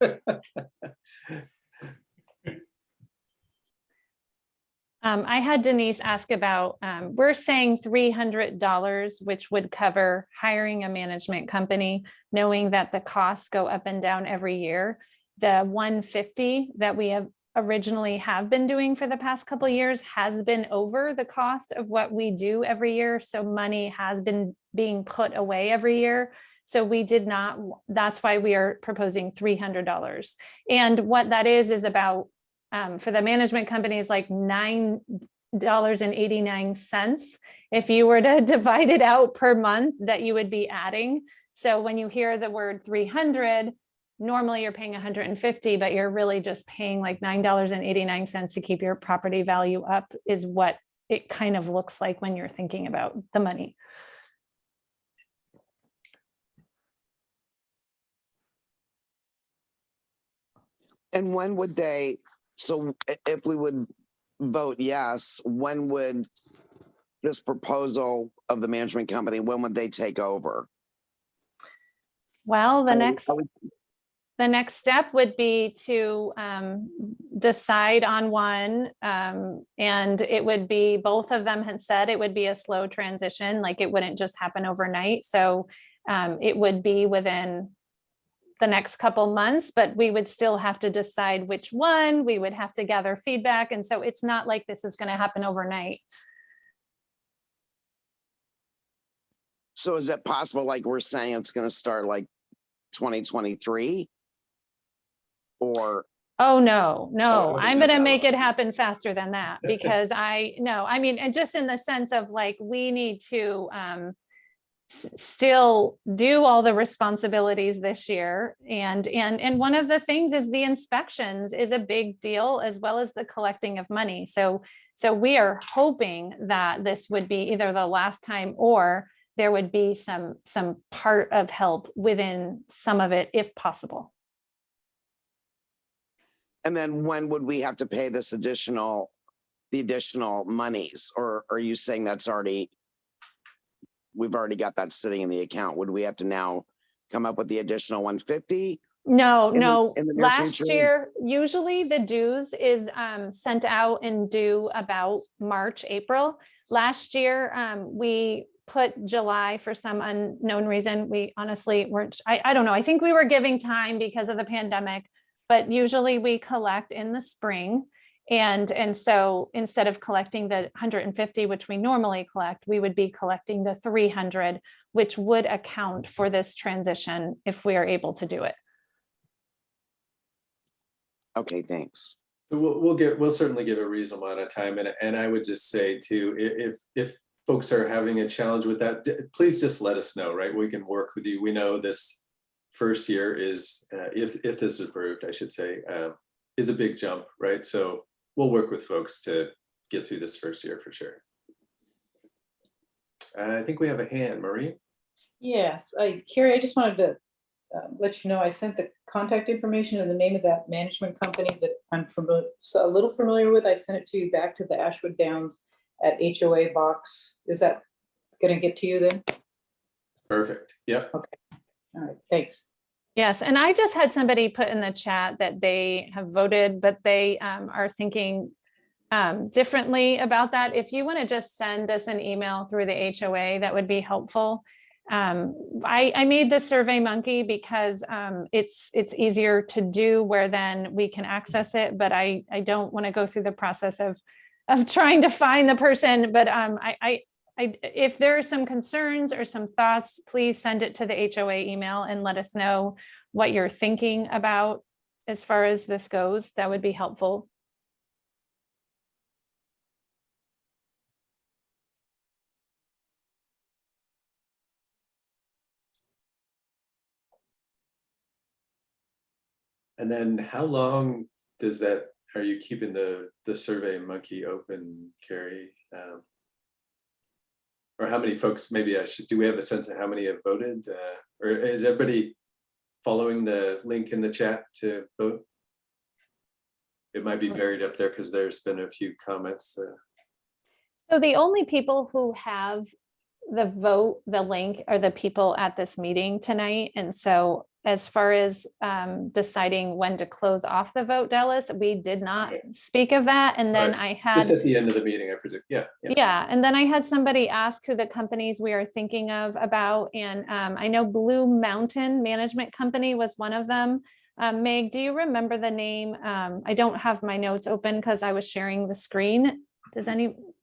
I had Denise ask about, we're saying $300, which would cover hiring a management company, knowing that the costs go up and down every year. The $150 that we have originally been doing for the past couple of years has been over the cost of what we do every year. So money has been being put away every year. So we did not, that's why we are proposing $300. And what that is about, for the management company is like $9.89. If you were to divide it out per month that you would be adding. So when you hear the word 300, normally you're paying 150, but you're really just paying like $9.89 to keep your property value up, is what it kind of looks like when you're thinking about the money. And when would they, so if we would vote yes, when would this proposal of the management company, when would they take over? Well, the next step would be to decide on one, and it would be, both of them had said it would be a slow transition, like it wouldn't just happen overnight. So it would be within the next couple months, but we would still have to decide which one. We would have to gather feedback. And so it's not like this is going to happen overnight. So is it possible, like we're saying, it's going to start like 2023? Or oh no, I'm going to make it happen faster than that, because I mean, and just in the sense of like, we need to still do all the responsibilities this year. And one of the things is the inspections is a big deal, as well as the collecting of money. So we are hoping that this would be either the last time, or there would be some part of help within some of it, if possible. And then when would we have to pay this the additional monies? Or are you saying that's already, we've already got that sitting in the account? Would we have to now come up with the additional 150? No. In the near Last future? year, usually the dues is sent out and due about March, April. Last year, we put July for some unknown reason. We honestly weren't, I don't know. I think we were giving time because of the pandemic, but usually we collect in the spring. And so instead of collecting the 150, which we normally collect, we would be collecting the 300, which would account for this transition if we are able to do it. Okay, thanks. We'll certainly give a reasonable amount of time. And I would just say too, if folks are having a challenge with that, please just let us know, right? We can work with you. We know this first year is, if this is approved, I should say, is a big jump, right? So we'll work with folks to get through this first year for sure. I think we have a hand, Marie. Yes, Carrie, I just wanted to let you know, I sent the contact information and the name of that management company that I'm a little familiar with. I sent it to you back to the Ashwood Downs at HOA box. Is that gonna get to you then? Perfect. Yep. Okay. All right, thanks. Yes, and I just had somebody put in the chat that they have voted, but they are thinking differently about that. If you want to just send us an email through the HOA, that would be helpful. I made the Survey Monkey because it's easier to do where then we can access it, but I don't want to go through the process of trying to find the person. But if there are some concerns or some thoughts, please send it to the HOA email and let us know what you're thinking about as far as this goes. That would be helpful. And then how long does that, are you keeping the Survey Monkey open, Carrie? Or how many folks, maybe do we have a sense of how many have voted? Or is everybody following the link in the chat to vote? It might be buried up there because there's been a few comments. So the only people who have the link are the people at this meeting tonight. And so as far as deciding when to close off the vote, Dallas, we did not speak of that. And then Right. I had just at the end of the meeting, I presume. Yeah. And then I had somebody ask who the companies we are thinking of about. And I know Blue Mountain Management Company was one of them. Meg, do you remember the name? I don't have my notes open because I was sharing the screen. Does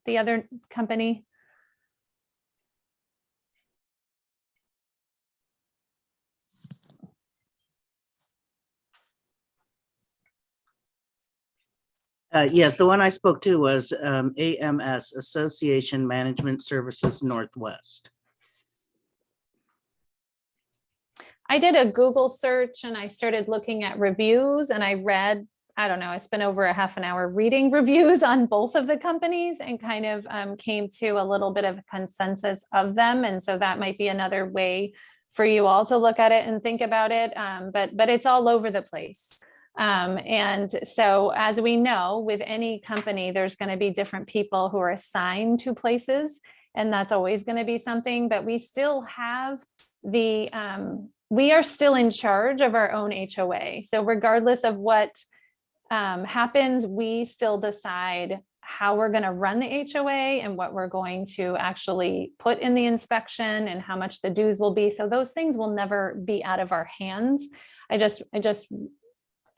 the other company? Yes, the one I spoke to was AMS, Association Management Services Northwest. I did a Google search and I started looking at reviews and I read, I don't know, I spent over a half an hour reading reviews on both of the companies and kind of came to a little bit of a consensus of them. And so that might be another way for you all to look at it and think about it. But it's all over the place. And so as we know, with any company, there's going to be different people who are assigned to places, and that's always going to be something, but we still have we are still in charge of our own HOA. So regardless of what happens, we still decide how we're going to run the HOA and what we're going to actually put in the inspection and how much the dues will be. So those things will never be out of our hands.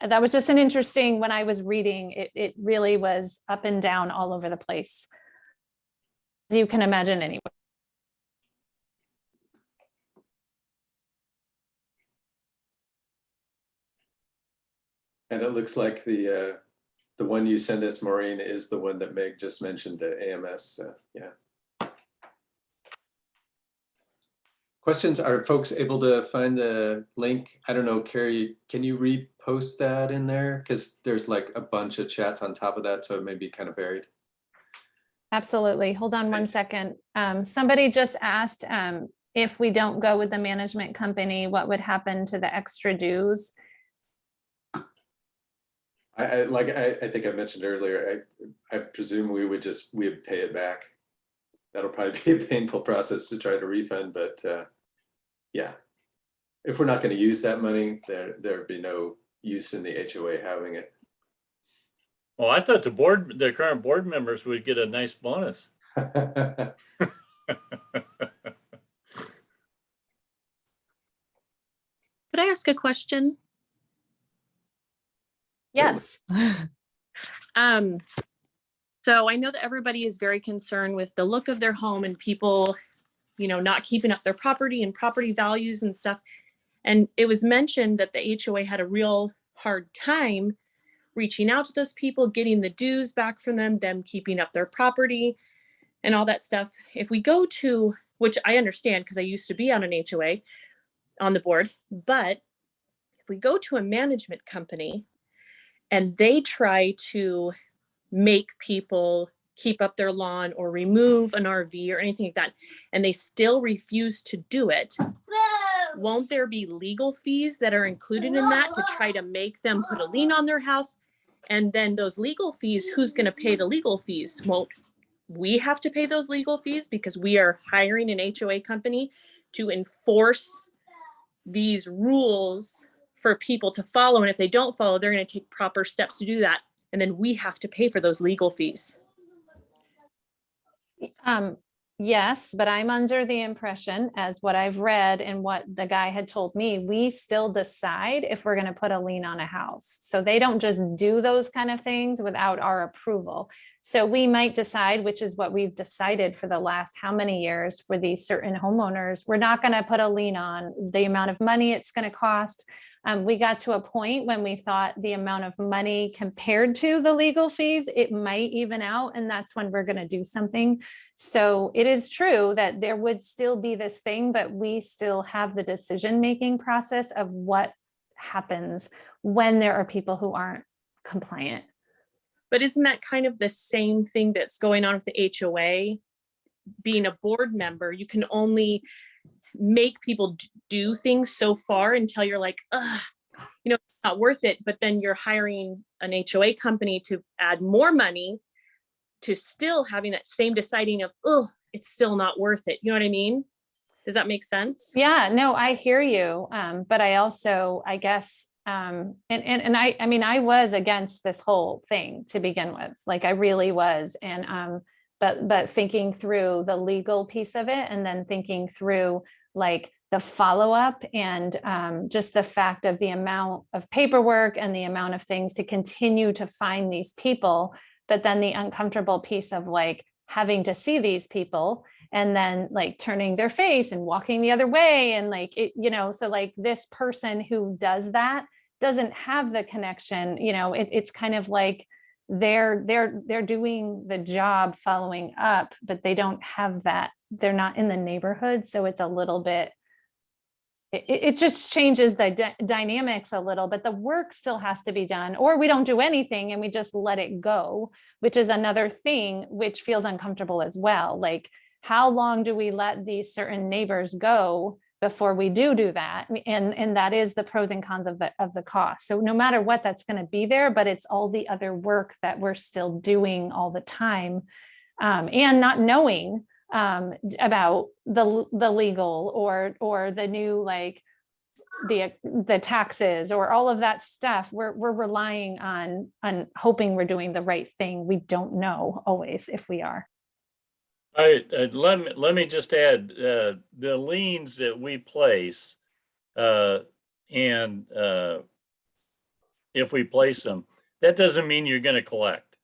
That was just an interesting, when I was reading, it really was up and down all over the place. As you can imagine anyway. And it looks like the one you sent us, Maureen, is the one that Meg just mentioned, the AMS. Yeah. Questions? Are folks able to find the link? I don't know, Carrie, can you repost that in there? Because there's like a bunch of chats on top of that, so it may be kind of buried. Absolutely. Hold on one second. Somebody just asked if we don't go with the management company, what would happen to the extra dues? I think I mentioned earlier, I presume we'd pay it back. That'll probably be a painful process to try to refund, but yeah, if we're not going to use that money, there'd be no use in the HOA having it. Well, I thought the current board members would get a nice bonus. Could I ask a question? Yes. So I know that everybody is very concerned with the look of their home and people, not keeping up their property and property values and stuff. And it was mentioned that the HOA had a real hard time reaching out to those people, getting the dues back from them keeping up their property and all that stuff. If we go to, which I understand because I used to be on an HOA on the board, but if we go to a management company and they try to make people keep up their lawn or remove an RV or anything like that, and they still refuse to do it, won't there be legal fees that are included in that to try to make them put a lien on their house? And then those legal fees, who's going to pay the legal fees? Won't we have to pay those legal fees because we are hiring an HOA company to enforce these rules for people to follow? And if they don't follow, they're going to take proper steps to do that. And then we have to pay for those legal fees. Yes, but I'm under the impression, as what I've read and what the guy had told me, we still decide if we're going to put a lien on a house. So they don't just do those kind of things without our approval. So we might decide, which is what we've decided for the last how many years for these certain homeowners, we're not going to put a lien on the amount of money it's going to cost. We got to a point when we thought the amount of money compared to the legal fees, it might even out, and that's when we're going to do something. So it is true that there would still be this thing, but we still have the decision-making process of what happens when there are people who aren't compliant. But isn't that kind of the same thing that's going on with the HOA? Being a board member, you can only make people do things so far until you're like, ugh, you know, it's not worth it. But then you're hiring an HOA company to add more money to still having that same deciding of, oh, it's still not worth it. You know what I mean? Does that make sense? Yeah, no, I hear you. But I also, I guess, and I mean, I was against this whole thing to begin with, like I really was. And, but thinking through the legal piece of it, and then thinking through like the follow-up and just the fact of the amount of paperwork and the amount of things to continue to find these people, but then the uncomfortable piece of like having to see these people and then like turning their face and walking the other way. And like, it, you know, so like this person who does that doesn't have the connection, you know, it's kind of like they're doing the job following up, but they don't have that. They're not in the neighborhood. So it's a little bit, it just changes the dynamics a little, but the work still has to be done, or we don't do anything and we just let it go, which is another thing which feels uncomfortable as well. Like, how long do we let these certain neighbors go before we do that? And that is the pros and cons of the cost. So no matter what, that's going to be there, but it's all the other work that we're still doing all the time, and not knowing about the legal or the new, like the taxes or all of that stuff. We're relying on hoping we're doing the right thing. We don't know always if we are. Let me just add, the liens that we place, and if we place them, that doesn't mean you're going to collect.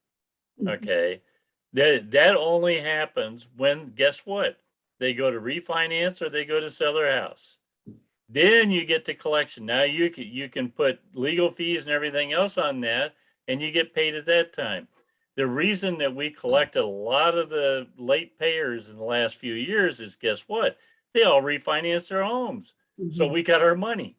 Okay. That only happens when, guess what? They go to refinance or they go to sell their house. Then you get to collection. Now you can put legal fees and everything else on that, and you get paid at that time. The reason that we collected a lot of the late payers in the last few years is, guess what? They all refinanced their homes. So we got our money.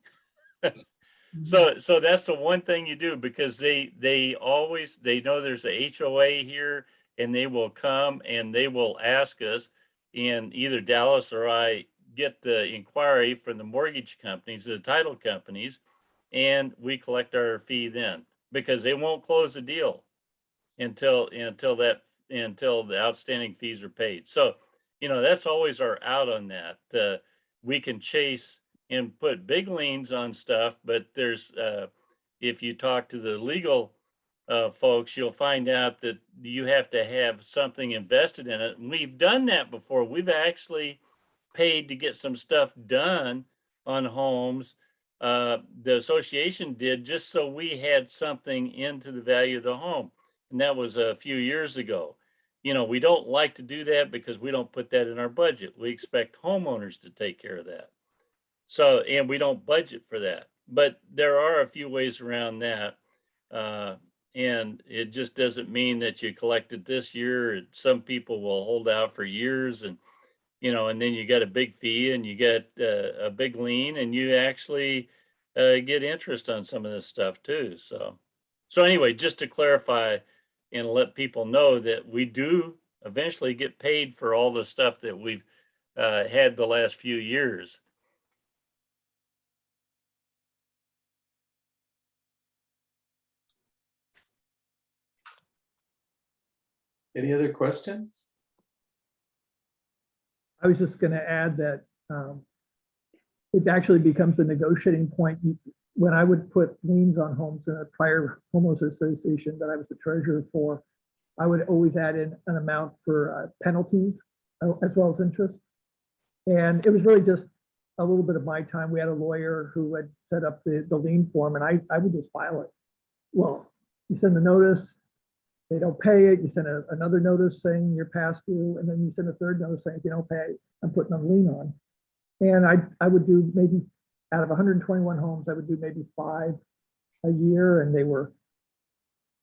So that's the one thing you do, because they know there's a HOA here, and they will come and they will ask us, and either Dallas or I get the inquiry from the mortgage companies, the title companies, and we collect our fee then, because they won't close the deal until the outstanding fees are paid. So, you know, that's always our out on that. We can chase and put big liens on stuff, but there's, if you talk to the legal folks, you'll find out that you have to have something invested in it. And we've done that before. We've actually paid to get some stuff done on homes. The association did, just so we had something into the value of the home. And that was a few years ago. You know, we don't like to do that because we don't put that in our budget. We expect homeowners to take care of that. So, and we don't budget for that. But there are a few ways around that. And it just doesn't mean that you collected this year. Some people will hold out for years, and, you know, and then you get a big fee and you get a big lien, and you actually get interest on some of this stuff too. So anyway, just to clarify, and let people know that we do eventually get paid for all the stuff that we've had the last few years. Any other questions? I was just going to add that it actually becomes a negotiating point. When I would put liens on homes in a prior homeowners association that I was the treasurer for, I would always add in an amount for penalties as well as interest. And it was really just a little bit of my time. We had a lawyer who had set up the lien form, and I would just file it. Well, you send the notice, they don't pay it, you send another notice saying you're past due, and then you send a third notice saying if you don't pay, I'm putting a lien on. And I would do maybe out of 121 homes, I would do maybe 5 a year, and they were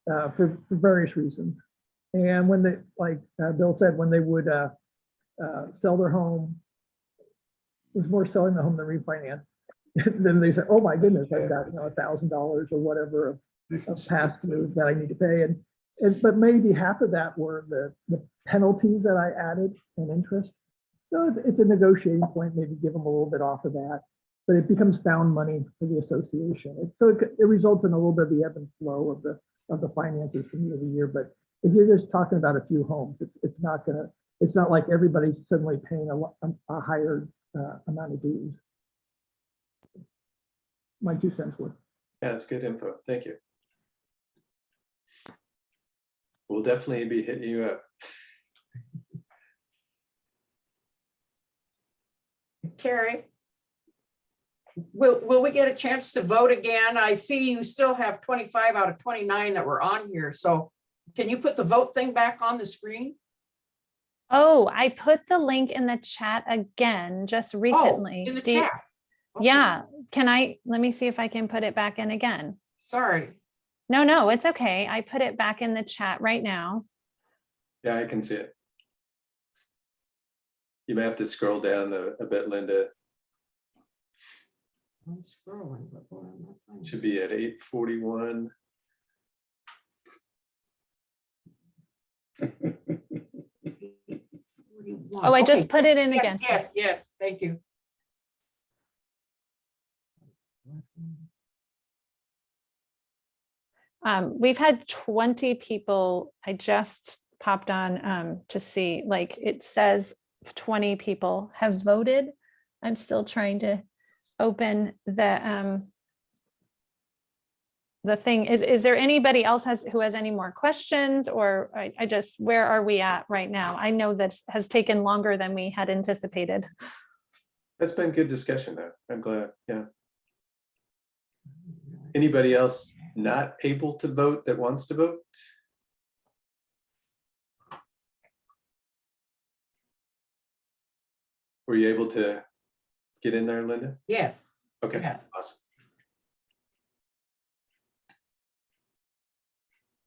for various reasons. And when they, like Bill said, when they would sell their home, it was more selling the home than refinance. Then they said, oh my goodness, I've got $1,000 or whatever of past due that I need to pay. But maybe half of that were the penalties that I added and interest. So it's a negotiating point, maybe give them a little bit off of that, but it becomes found money for the association. So it results in a little bit of the ebb and flow of the finances from year to year. But if you're just talking about a few homes, it's not like everybody's suddenly paying a higher amount of dues. My 2 cents worth. Yeah, that's good info. Thank you. We'll definitely be hitting you up. Carrie, will we get a chance to vote again? I see you still have 25 out of 29 that were on here. So can you put the vote thing back on the screen? Oh, I put the link in the chat again just recently. Oh, in the chat. Okay. Yeah. Let me see if I can put it back in again. Sorry. No, it's okay. I put it back in the chat right now. Yeah, I can see it. You may have to scroll down a bit, Linda. I'm scrolling, but boy, I'm not finding it. Should be at 8:41. Oh, I just Okay. put it in again. Yes, thank you. We've had 20 people. I just popped on to see, like it says 20 people have voted. I'm still trying to open the thing. Is there anybody else who has any more questions, or I just, where are we at right now? I know this has taken longer than we had anticipated. That's been good discussion though. I'm glad. Yeah. Anybody else not able to vote that wants to vote? Were you able to get in there, Linda? Yes. Okay, Yes. awesome.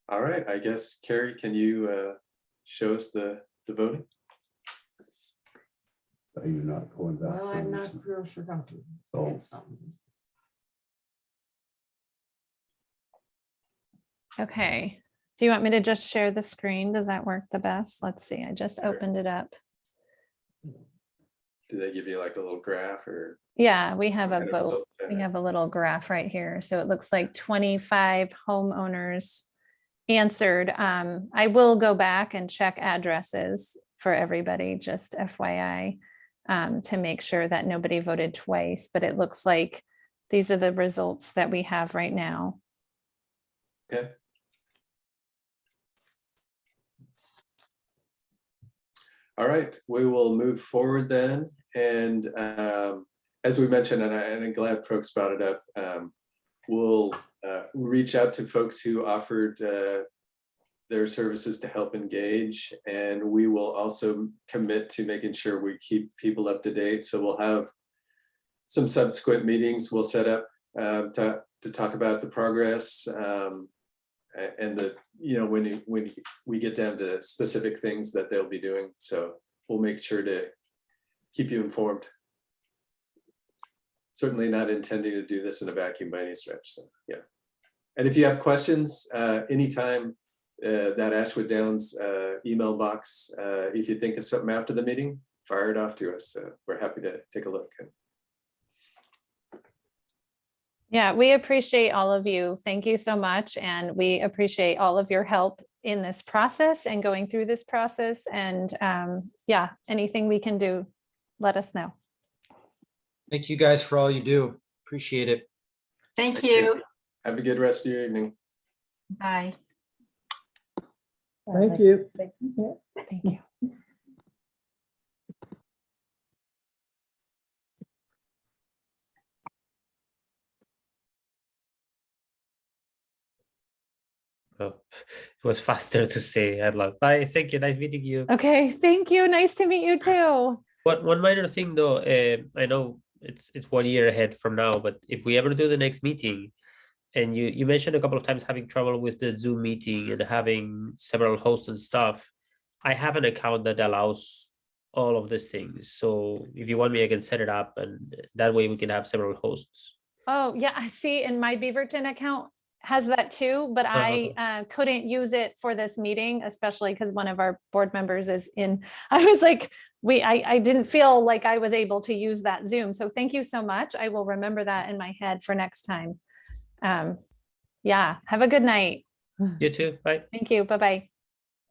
All right, I guess, Carrie, can you show us the voting? Are you not going back? Well, to I'm not recent? real sure how to Oh. get something. Okay. Do you want me to just share the screen? Does that work the best? Let's see. I just opened it up. Do they give you like a little graph or? Yeah, we have a kind of vote. We have a little graph right here. So it looks like 25 homeowners answered. I will go back and check addresses for everybody, just FYI, to make sure that nobody voted twice, but it looks like these are the results that we have right now. Okay. All right, we will move forward then. And as we mentioned, and I'm glad folks brought it up, we'll reach out to folks who offered their services to help engage. And we will also commit to making sure we keep people up to date. So we'll have some subsequent meetings we'll set up to talk about the progress and the, when we get down to specific things that they'll be doing. So we'll make sure to keep you informed. Certainly not intending to do this in a vacuum by any stretch. So yeah. And if you have questions, anytime, that Ashwood Downs email box. If you think of something after the meeting, fire it off to us. We're happy to take a look. Yeah, we appreciate all of you. Thank you so much. And we appreciate all of your help in this process and going through this process. And yeah, anything we can do, let us know. Thank you guys for all you do. Appreciate it. Thank you. Have a good rest of your evening. Bye. Thank you. Thank you. Oh, it was faster to say out loud. Bye. Thank you. Nice meeting you. Okay, thank you. Nice to meet you too. One minor thing though, I know it's 1 year ahead from now, but if we ever do the next meeting, and you mentioned a couple of times having trouble with the Zoom meeting and having several hosts and stuff, I have an account that allows all of these things. So if you want me, I can set it up, and that way we can have several hosts. Oh, yeah, I see in my Beaverton account has that too, but I couldn't use it for this meeting, especially because one of our board members is in. I was like, I didn't feel like I was able to use that Zoom. So thank you so much. I will remember that in my head for next time. Yeah, have a good night. You too. Bye. Thank you. Bye-bye.